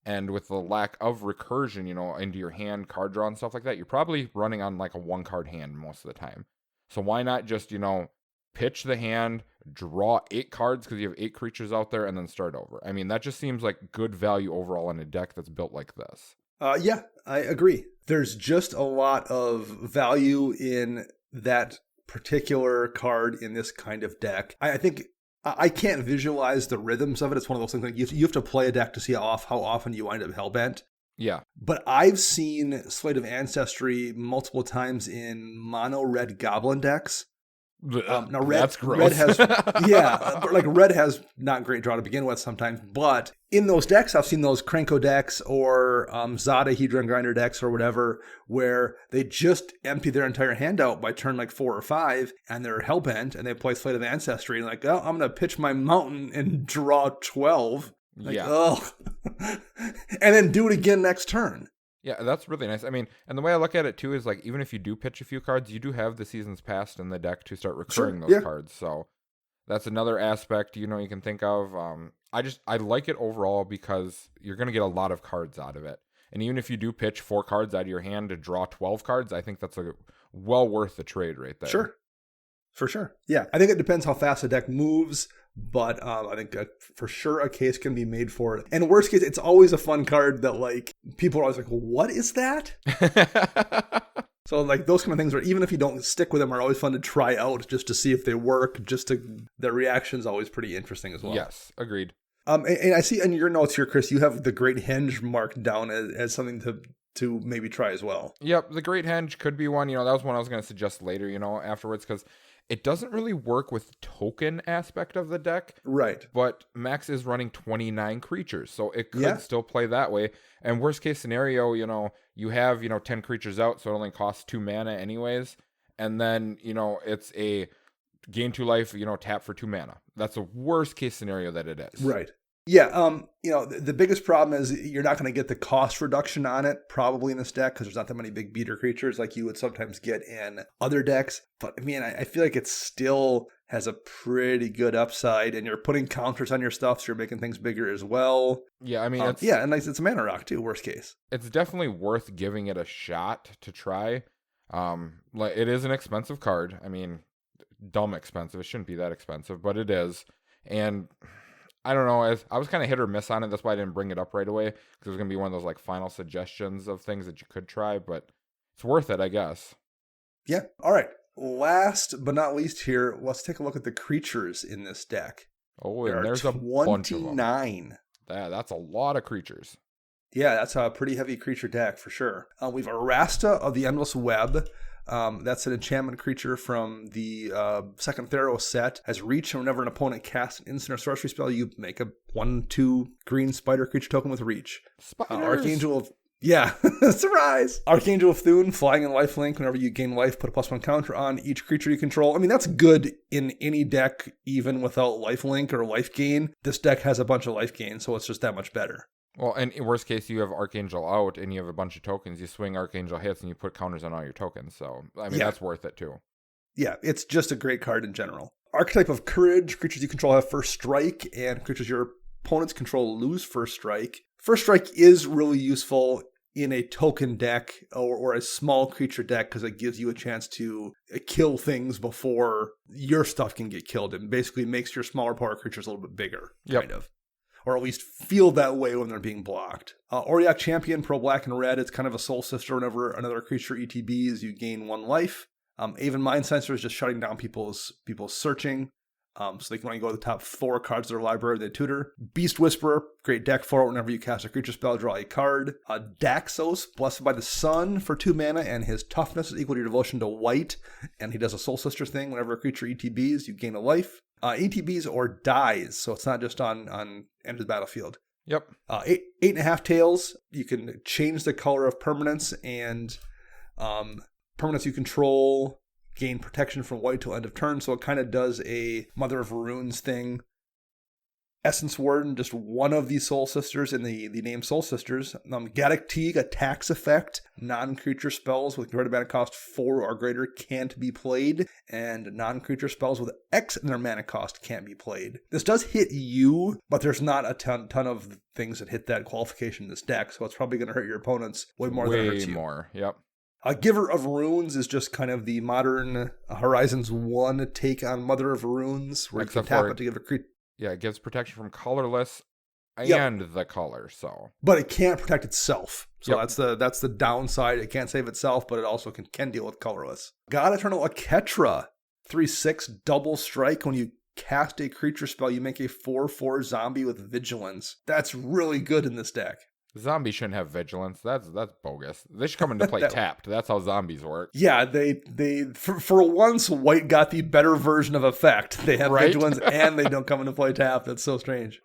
and with the lack of recursion, into your hand, card draw and stuff like that, you're probably running on like a 1-card hand most of the time. So why not just, pitch the hand, draw 8 cards because you have 8 creatures out there, and then start over? I mean, that just seems like good value overall in a deck that's built like this. Yeah, I agree. There's just a lot of value in that particular card in this kind of deck. I think I can't visualize the rhythms of it. It's one of those things like you have to play a deck to see how often you wind up hellbent. Yeah. But I've seen Slate of Ancestry multiple times in mono red goblin decks Now That's gross. red has like red has not great draw to begin with sometimes, but in those decks I've seen those Krenko decks or Zada Hedron Grinder decks or whatever, where they just empty their entire hand out by turn like 4 or 5, and they're hellbent and they play Flight of Ancestry and like, oh, I'm gonna pitch my mountain and draw 12. Like, ugh. And then do it again next turn. Yeah, that's really nice. I mean, and the way I look at it too is like, even if you do pitch a few cards, you do have the Seasons Past in the deck to start recurring those cards. So that's another aspect, you can think of. I like it overall because you're going to get a lot of cards out of it. And even if you do pitch 4 cards out of your hand to draw 12 cards, I think that's well worth the trade right there. Sure. For sure. Yeah. I think it depends how fast the deck moves, but I think for sure a case can be made for it. And worst case, it's always a fun card that like people are always like, what is that? So like those kind of things, where even if you don't stick with them, are always fun to try out just to see if they work. Their reaction's always pretty interesting as well. Yes, agreed. And I see in your notes here, Chris, you have the Great Henge marked down as something to maybe try as well. Yep, the Great Henge could be one. That was one I was going to suggest later, afterwards, because it doesn't really work with the token aspect of the deck. Right. But Max is running 29 creatures, so it could still play that way. And worst case scenario, you have, 10 creatures out, so it only costs 2 mana anyways. And then, it's a gain 2 life, tap for 2 mana. That's the worst case scenario that it is. Right. Yeah, the biggest problem is you're not going to get the cost reduction on it probably in this deck because there's not that many big beater creatures like you would sometimes get in other decks. But I mean, I feel like it still has a pretty good upside, and you're putting counters on your stuff, so you're making things bigger as well. Yeah, I mean, and it's a mana rock too, worst case. It's definitely worth giving it a shot to try. Like it is an expensive card. I mean, dumb expensive. It shouldn't be that expensive, but it is. And I don't know, I was kind of hit or miss on it. That's why I didn't bring it up right away, because it was going to be one of those like final suggestions of things that you could try, but it's worth it, I guess. Yeah. All right. Last but not least here, let's take a look at the creatures in this deck. Oh, and there's a bunch of them. 29. That's a lot of creatures. Yeah, that's a pretty heavy creature deck for sure. We've Arasta of the Endless Web. That's an enchantment creature from the second Theros set. Has reach, and whenever an opponent casts an instant or sorcery spell, you make a 1/2 green spider creature token with reach. Archangel of surprise! Archangel of Thune, flying and lifelink. Whenever you gain life, put a +1 counter on each creature you control. I mean, that's good in any deck, even without lifelink or life gain. This deck has a bunch of life gain, so it's just that much better. Well, and in worst case, you have Archangel out and you have a bunch of tokens. You swing Archangel hits and you put counters on all your tokens. So, I mean, that's worth it too. Yeah, it's just a great card in general. Archetype of Courage. Creatures you control have first strike, and creatures your opponents control lose first strike. First strike is really useful in a token deck or a small creature deck because it gives you a chance to kill things before your stuff can get killed. It basically makes your smaller power creatures a little bit bigger, kind of. Or at least feel that way when they're being blocked. Auriok Champion, pro black and red. It's kind of a soul sister. Whenever another creature ETBs, you gain 1 life. Aven Mind Sensor is just shutting down people's searching. So they can only go to the top 4 cards of their library they tutor. Beast Whisperer, great deck for it. Whenever you cast a creature spell, draw a card. Daxos, Blessed by the Sun for 2 mana, and his toughness is equal to your devotion to white. And he does a soul sister thing. Whenever a creature ETBs, you gain a life. ETBs or dies, so it's not just on end of the battlefield. Yep. 8.5 tails. You can change the color of permanents, and permanents you control gain protection from white till end of turn. So it kind of does a Mother of Runes thing. Essence Warden, just one of these Soul Sisters in the name Soul Sisters. Gaddock Teague, a tax effect. Non-creature spells with converted mana cost 4 or greater can't be played. And non-creature spells with X in their mana cost can't be played. This does hit you, but there's not a ton of things that hit that qualification in this deck. So it's probably going to hurt your opponents way more than it hurts you. Way more, yep. Giver of Runes is just kind of the modern Horizons 1 take on Mother of Runes, where you can tap it to give a creature. Yeah, it gives protection from colorless and the color, so. But it can't protect itself. So that's the downside. It can't save itself, but it also can deal with colorless. God Eternal Aketra, 3/6 double strike. When you cast a creature spell, you make a 4/4 zombie with vigilance. That's really good in this deck. Zombies shouldn't have vigilance. That's bogus. They should come into play tapped. That's how zombies work. Yeah, they for once, white got the better version of effect. They have vigilance and they don't come into play tapped. That's so strange.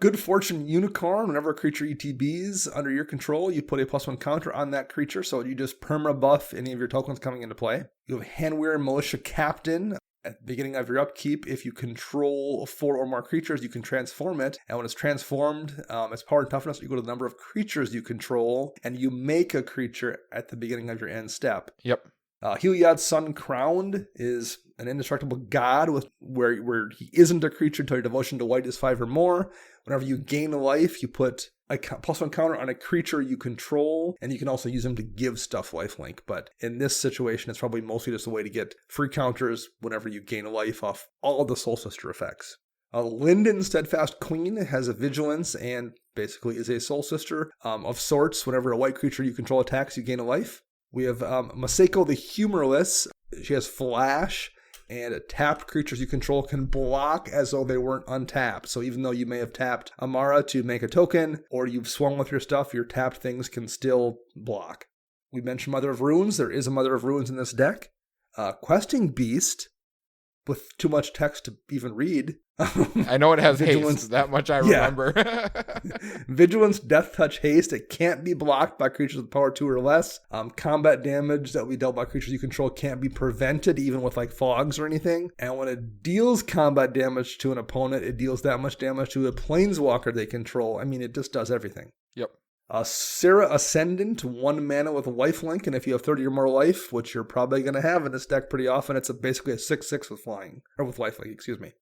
Good Fortune Unicorn. Whenever a creature ETBs under your control, you put a +1 counter on that creature, so you just perma buff any of your tokens coming into play. You have Handwear Militia Captain. At the beginning of your upkeep, if you control 4 or more creatures, you can transform it. And when it's transformed, its power and toughness, you go to the number of creatures you control, and you make a creature at the beginning of your end step. Yep. Heliod Sun Crowned is an indestructible god where he isn't a creature until your devotion to white is 5 or more. Whenever you gain life, you put a +1 counter on a creature you control, and you can also use them to give stuff lifelink. But in this situation, it's probably mostly just a way to get free counters whenever you gain a life off all of the Soul Sister effects. Linden Steadfast Queen has a vigilance and basically is a Soul Sister of sorts. Whenever a white creature you control attacks, you gain a life. We have Masako the Humorless. She has Flash, and tapped creatures you control can block as though they weren't untapped. So even though you may have tapped Amara to make a token, or you've swung with your stuff, your tapped things can still block. We mentioned Mother of Runes. There is a Mother of Runes in this deck. Questing Beast, with too much text to even read. I know it has vigilance. Haste. That much I remember. Vigilance, Death Touch, Haste. It can't be blocked by creatures with power 2 or less. Combat damage that will be dealt by creatures you control can't be prevented, even with like fogs or anything. And when it deals combat damage to an opponent, it deals that much damage to a planeswalker they control. I mean, it just does everything. Yep. Serra Ascendant, 1 mana with lifelink, and if you have 30 or more life, which you're probably going to have in this deck pretty often, it's basically a 6/6 with flying, or with lifelink, excuse me.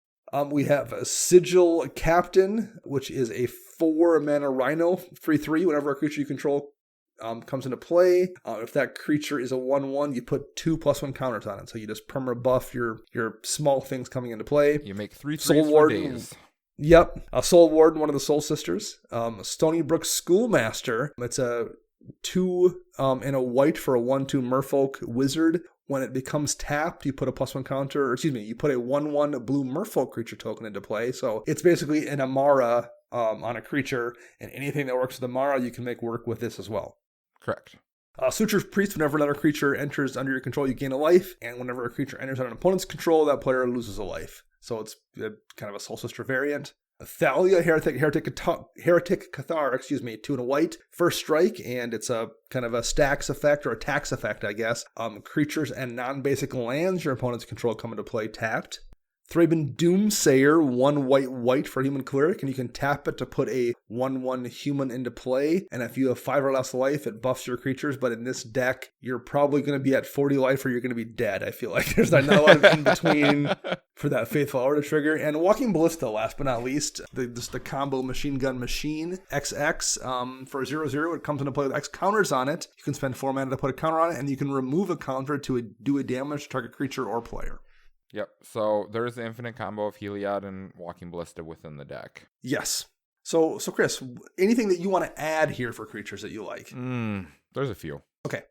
We have a Sigil Captain, which is a 4 mana Rhino, 3/3. Whenever a creature you control comes into play, if that creature is a 1/1, you put 2 +1 counters on it. So you just perma buff your small things coming into play. You make 3/3 Soul for Warden, days. Yep. A Soul Warden, one of the Soul Sisters. Stony Brook Schoolmaster. It's a 2 in a white for a 1/2 Merfolk Wizard. When it becomes tapped, you put a +1 counter, or excuse me, you put a 1/1 blue Merfolk creature token into play. So it's basically an Amara on a creature, and anything that works with Amara, you can make work with this as well. Correct. Suture's Priest, whenever another creature enters under your control, you gain a life, and whenever a creature enters on an opponent's control, that player loses a life. So it's kind of a Soul Sister variant. Thalia, Heretic Cathar, 2 and a white. First strike, and it's a kind of a stacks effect, or a tax effect, I guess. Creatures and non-basic lands your opponent's control come into play tapped. Thraben Doomsayer, 1 white for human cleric, and you can tap it to put a 1/1 human into play. And if you have 5 or less life, it buffs your creatures. But in this deck, you're probably going to be at 40 life or you're going to be dead. I feel like there's not a lot of in between for that Faithful Hour to trigger. And Walking Ballista, last but not least, the combo Machine Gun Machine XX for 0/0. It comes into play with X counters on it. You can spend 4 mana to put a counter on it, and you can remove a counter to do a damage to target creature or player. Yep. So there's the infinite combo of Heliod and Walking Ballista within the deck. Yes. So Chris, anything that you want to add here for creatures that you like? There's a few. Okay.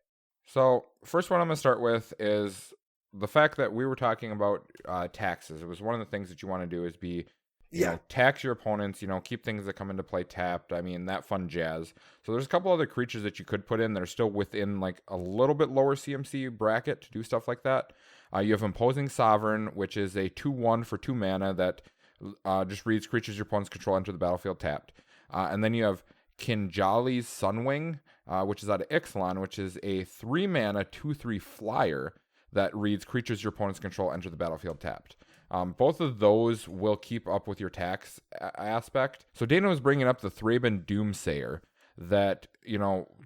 So first one I'm going to start with is the fact that we were talking about taxes. It was one of the things that you want to do is be, you know, tax your opponents, keep things that come into play tapped. I mean, that fun jazz. So there's a couple other creatures that you could put in that are still within like a little bit lower CMC bracket to do stuff like that. You have Imposing Sovereign, which is a 2/1 for 2 mana that just reads creatures your opponents control enter the battlefield tapped. And then you have Kinjali's Sunwing, which is out of Ixalan, which is a 3 mana 2/3 flyer that reads creatures your opponents control enter the battlefield tapped. Both of those will keep up with your tax aspect. So Dana was bringing up the Thraben Doomsayer that,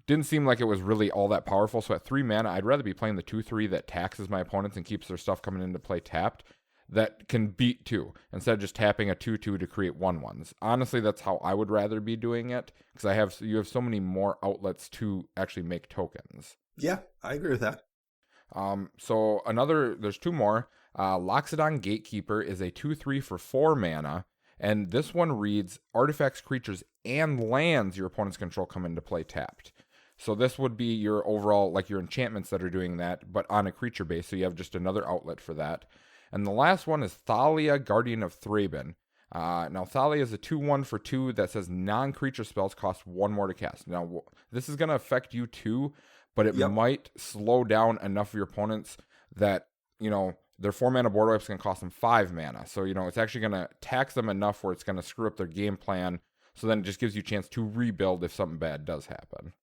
didn't seem like it was really all that powerful. So at 3 mana, I'd rather be playing the 2/3 that taxes my opponents and keeps their stuff coming into play tapped that can beat 2 instead of just tapping a 2/2 to create 1/1s. Honestly, that's how I would rather be doing it because you have so many more outlets to actually make tokens. Yeah, I agree with that. So there's 2 more. Loxodon Gatekeeper is a 2/3 for 4 mana. And this one reads artifacts, creatures, and lands your opponent's control come into play tapped. So this would be your overall, like your enchantments that are doing that, but on a creature base. So you have just another outlet for that. And the last one is Thalia, Guardian of Thraben. Now, Thalia is a 2/1 for 2 that says non-creature spells cost 1 more to cast. Now, this is going to affect you too, but it might slow down enough of your opponents that, their 4 mana board wipe is going to cost them 5 mana. So, it's actually going to tax them enough where it's going to screw up their game plan. So then it just gives you a chance to rebuild if something bad does happen.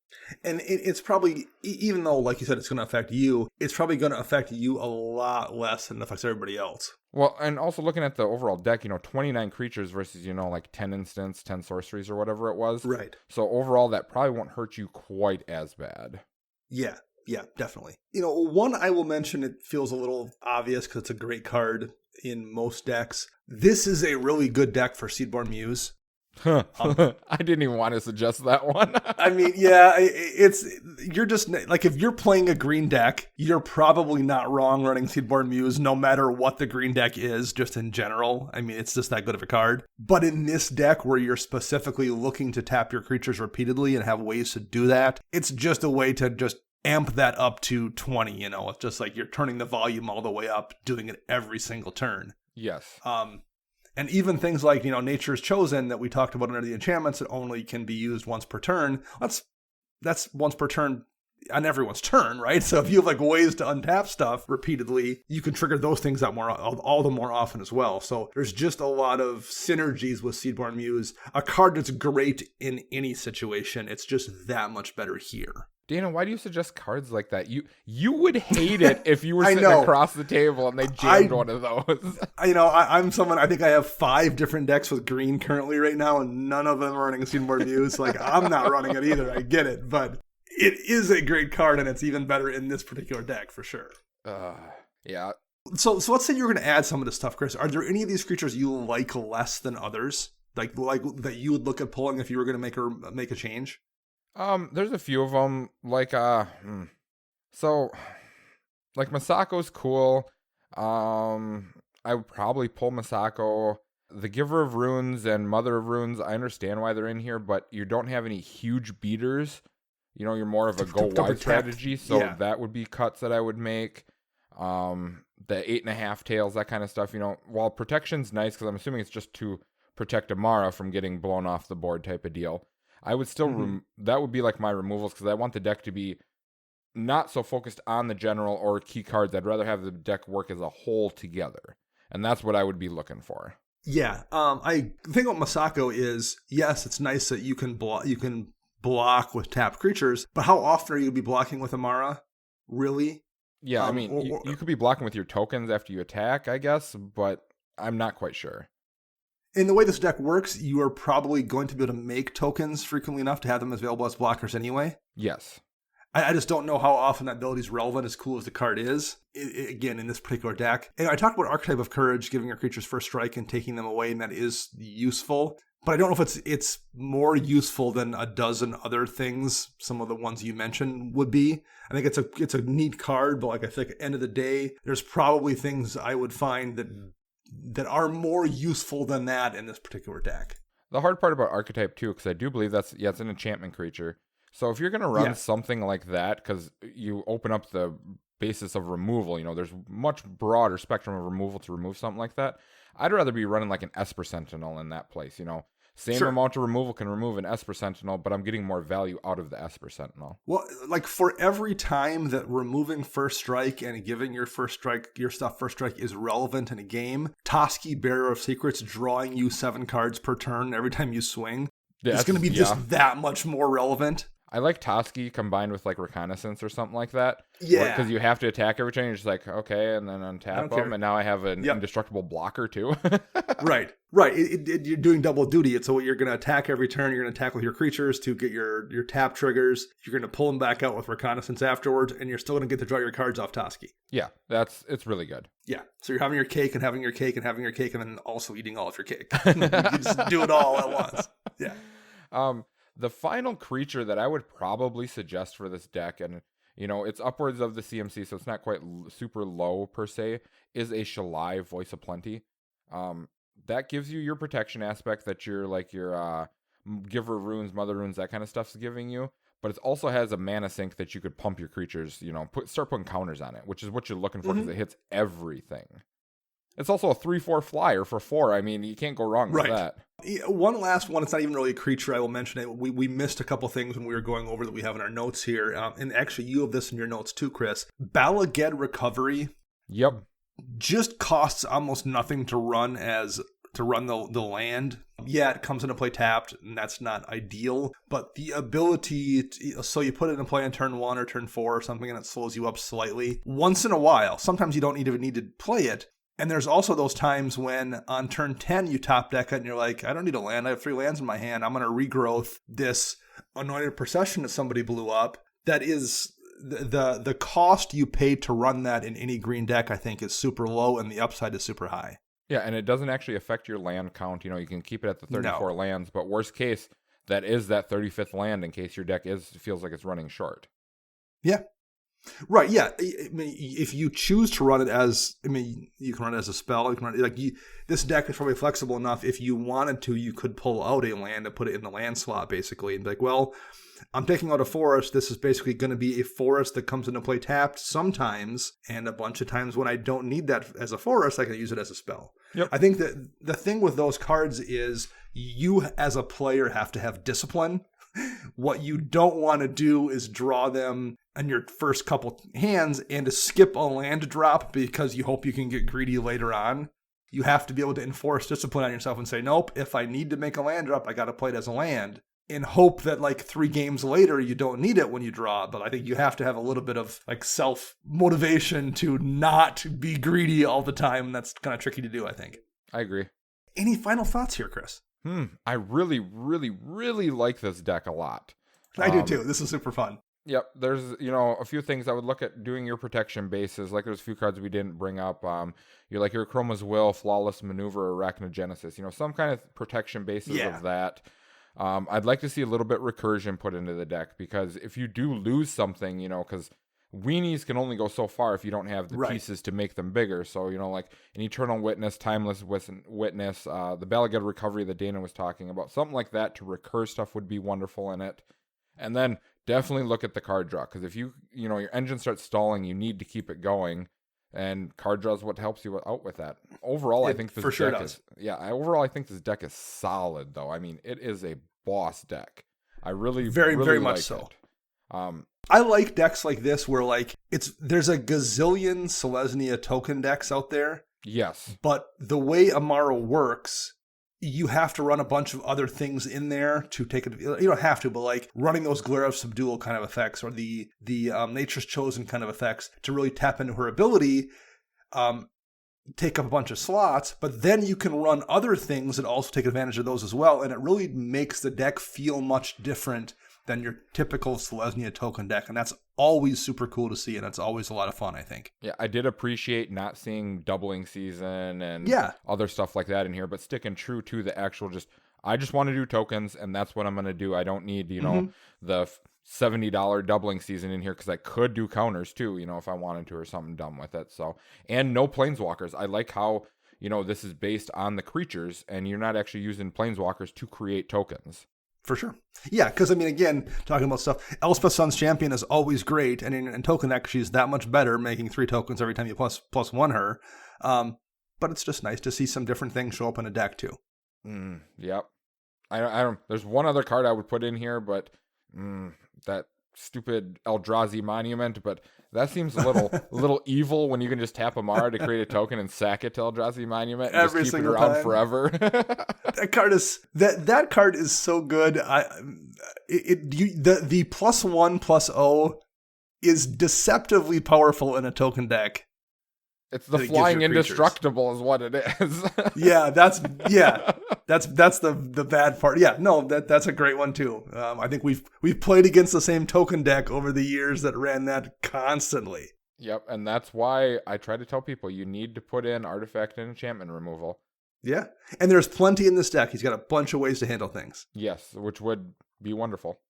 And it's probably, even though, like you said, it's going to affect you, it's probably going to affect you a lot less than it affects everybody else. Well, and also looking at the overall deck, 29 creatures versus, like 10 instants, 10 sorceries or whatever it was. Right. So overall, that probably won't hurt you quite as bad. Yeah, definitely. One I will mention, it feels a little obvious because it's a great card in most decks. This is a really good deck for Seedborn Muse. I didn't even want to suggest that one. I mean, yeah, you're just like, if you're playing a green deck, you're probably not wrong running Seedborn Muse, no matter what the green deck is, just in general. I mean, it's just that good of a card. But in this deck where you're specifically looking to tap your creatures repeatedly and have ways to do that, it's just a way to just amp that up to 20, it's just like you're turning the volume all the way up, doing it every single turn. Yes. And even things like, Nature's Chosen that we talked about under the enchantments that only can be used once per turn. That's once per turn on everyone's turn, right? So if you have like ways to untap stuff repeatedly, you can trigger those things out all the more often as well. So there's just a lot of synergies with Seedborn Muse. A card that's great in any situation. It's just that much better here. Dana, why do you suggest cards like that? You would hate it if you were sitting across the table and they jammed one of those. I'm someone, I think I have 5 different decks with green currently right now, and none of them are running Seedborn Muse. Like, I'm not running it either. I get it, but it is a great card, and it's even better in this particular deck for sure. Yeah. So let's say you're going to add some of this stuff, Chris. Are there any of these creatures you like less than others? Like that you would look at pulling if you were going to make a change? There's a few of them, like, so, like, Masako's cool. I would probably pull Masako. The Giver of Runes and Mother of Runes, I understand why they're in here, but you don't have any huge beaters. You're more of a go-wide strategy, so that would be cuts that I would make. The 8.5 tails, that kind of stuff, while protection's nice, because I'm assuming it's just to protect Amara from getting blown off the board type of deal. I would still, that would be like my removals, because I want the deck to be not so focused on the general or key cards. I'd rather have the deck work as a whole together. And that's what I would be looking for. Yeah. I think what Masako is, yes, it's nice that you can block with tapped creatures, but how often are you be blocking with Amara? Really? Yeah, I mean, you could be blocking with your tokens after you attack, I guess, but I'm not quite sure. In the way this deck works, you are probably going to be able to make tokens frequently enough to have them available as blockers anyway. Yes. I just don't know how often that ability is relevant, as cool as the card is, again, in this particular deck. And I talked about Archetype of Courage, giving your creatures first strike and taking them away, and that is useful. But I don't know if it's more useful than a dozen other things, some of the ones you mentioned would be. I think it's a neat card, but like I think at the end of the day, there's probably things I would find that are more useful than that in this particular deck. The hard part about Archetype, too, because I do believe it's an enchantment creature. So if you're going to run something like that, because you open up the basis of removal, there's much broader spectrum of removal to remove something like that. I'd rather be running like an Esper Sentinel in that place, Same amount of removal can remove an Esper Sentinel, but I'm getting more value out of the Esper Sentinel. Well, like for every time that removing first strike and giving your stuff first strike is relevant in a game, Toski, Bearer of Secrets, drawing you 7 cards per turn every time you swing, it's going to be just that much more relevant. I like Toski combined with like Reconnaissance or something like that. Yeah. Because you have to attack every turn. You're just like, okay, and then untap them. And now I have an indestructible blocker too. Right. You're doing double duty. So you're going to attack every turn. You're going to attack with your creatures to get your tap triggers. You're going to pull them back out with Reconnaissance afterwards. And you're still going to get to draw your cards off Toski. Yeah, it's really good. Yeah. So you're having your cake and having your cake and having your cake and then also eating all of your cake. You can just do it all at once. Yeah. The final creature that I would probably suggest for this deck, and it's upwards of the CMC, so it's not quite super low per se, is a Shalai, Voice of Plenty. That gives you your protection aspect that your Giver Runes, Mother Runes, that kind of stuff's giving you. But it also has a mana sink that you could pump your creatures, start putting counters on it, which is what you're looking for because it hits everything. It's also a 3/4 flyer for 4. I mean, you can't go wrong with that. One last one. It's not even really a creature. I will mention it. We missed a couple things when we were going over that we have in our notes here. And actually, you have this in your notes too, Chris. Balaged Recovery. Yep. Just costs almost nothing to run the land. Yeah, it comes into play tapped, and that's not ideal. But the ability, so you put it in play on turn 1 or turn 4 or something, and it slows you up slightly. Once in a while. Sometimes you don't even need to play it. And there's also those times when on turn 10 you top deck it and you're like, I don't need a land. I have 3 lands in my hand. I'm going to regrowth this Anointed Procession that somebody blew up. That is the cost you pay to run that in any green deck, I think, is super low, and the upside is super high. Yeah, and it doesn't actually affect your land count. You can keep it at the 34 lands, but worst case, that is that 35th land in case your deck feels like it's running short. Yeah. Right, yeah. I mean, if you choose to run it as, you can run it as a spell. You can run it, this deck is probably flexible enough. If you wanted to, you could pull out a land and put it in the land slot, basically, and be like, well, I'm taking out a forest. This is basically going to be a forest that comes into play tapped sometimes, and a bunch of times when I don't need that as a forest, I can use it as a spell. Yep. I think that the thing with those cards is you, as a player, have to have discipline. What you don't want to do is draw them on your first couple hands and to skip a land drop because you hope you can get greedy later on. You have to be able to enforce discipline on yourself and say, nope, if I need to make a land drop, I got to play it as a land, and hope that 3 games later you don't need it when you draw. But I think you have to have a little bit of self-motivation to not be greedy all the time. That's kind of tricky to do, I think. I agree. Any final thoughts here, Chris? I really, really, really like this deck a lot. I do too. This is super fun. Yep. There's, a few things I would look at doing your protection bases. There's a few cards we didn't bring up. Your Chroma's Will, Flawless Maneuver, Arachnogenesis. Some kind of protection bases of that. I'd like to see a little bit recursion put into the deck, because if you do lose something, because weenies can only go so far if you don't have the pieces to make them bigger. So, an Eternal Witness, Timeless Witness, the Balaged Recovery that Dana was talking about, something like that to recur stuff would be wonderful in it. And then definitely look at the card draw, because if your engine starts stalling, you need to keep it going, and card draw is what helps you out with that. Overall, I think this deck is overall I think this deck is solid, though. It is a boss deck. I really very much so. I like decks like this where there's a gazillion Selesnya token decks out there. Yes. But the way Amara works, you have to run a bunch of other things in there to take it. You don't have to, but running those Glare of Subdual kind of effects, or the Nature's Chosen kind of effects to really tap into her ability, take up a bunch of slots, but then you can run other things that also take advantage of those as well, and it really makes the deck feel much different than your typical Selesnya token deck, and that's always super cool to see, and it's always a lot of fun, I think. Yeah, I did appreciate not seeing Doubling Season and other stuff like that in here, but sticking true to the actual I just want to do tokens, and that's what I'm going to do. I don't need, the $70 Doubling Season in here, because I could do counters too, if I wanted to, or something dumb with it. So, and no Planeswalkers. I like how, this is based on the creatures, and you're not actually using Planeswalkers to create tokens. For sure. Yeah, because, again, talking about stuff, Elspeth Sun's Champion is always great, and in token deck, she's that much better, making 3 tokens every time you plus 1 her. But it's just nice to see some different things show up in a deck, too. Yep. I don't. There's one other card I would put in here, but that stupid Eldrazi Monument, but that seems a little evil when you can just tap Amara to create a token and sack it to Eldrazi Monument and every just keep it single around time. forever. That card is so good. The +1/+0 is deceptively powerful in a token deck. It's the flying indestructible is what it is. That's the bad part. Yeah, no, that's a great one too. I think we've played against the same token deck over the years that ran that constantly. Yep, and that's why I try to tell people you need to put in artifact and enchantment removal. Yeah, and there's plenty in this deck. He's got a bunch of ways to handle things. Yes, which would be wonderful.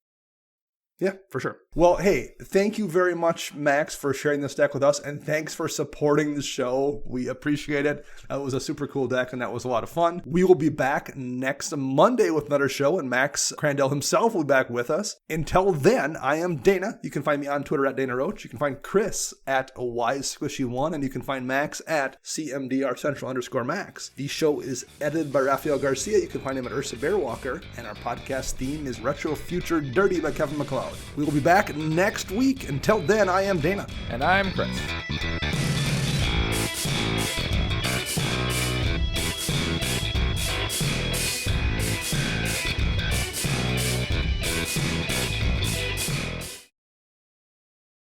Yeah, for sure. Well, hey, thank you very much, Max, for sharing this deck with us, and thanks for supporting the show. We appreciate it. That was a super cool deck, and that was a lot of fun. We will be back next Monday with another show, and Max Crandell himself will be back with us. Until then, I am Dana. You can find me on Twitter at Dana Roach. You can find Chris at WiseSquishy1, and you can find Max at CMDRCentral_Max. The show is edited by Rafael Garcia. You can find him at Ursa Bearwalker, and our podcast theme is Retro Future Dirty by Kevin McLeod. We will be back next week. Until then, I am Dana. And I'm Chris.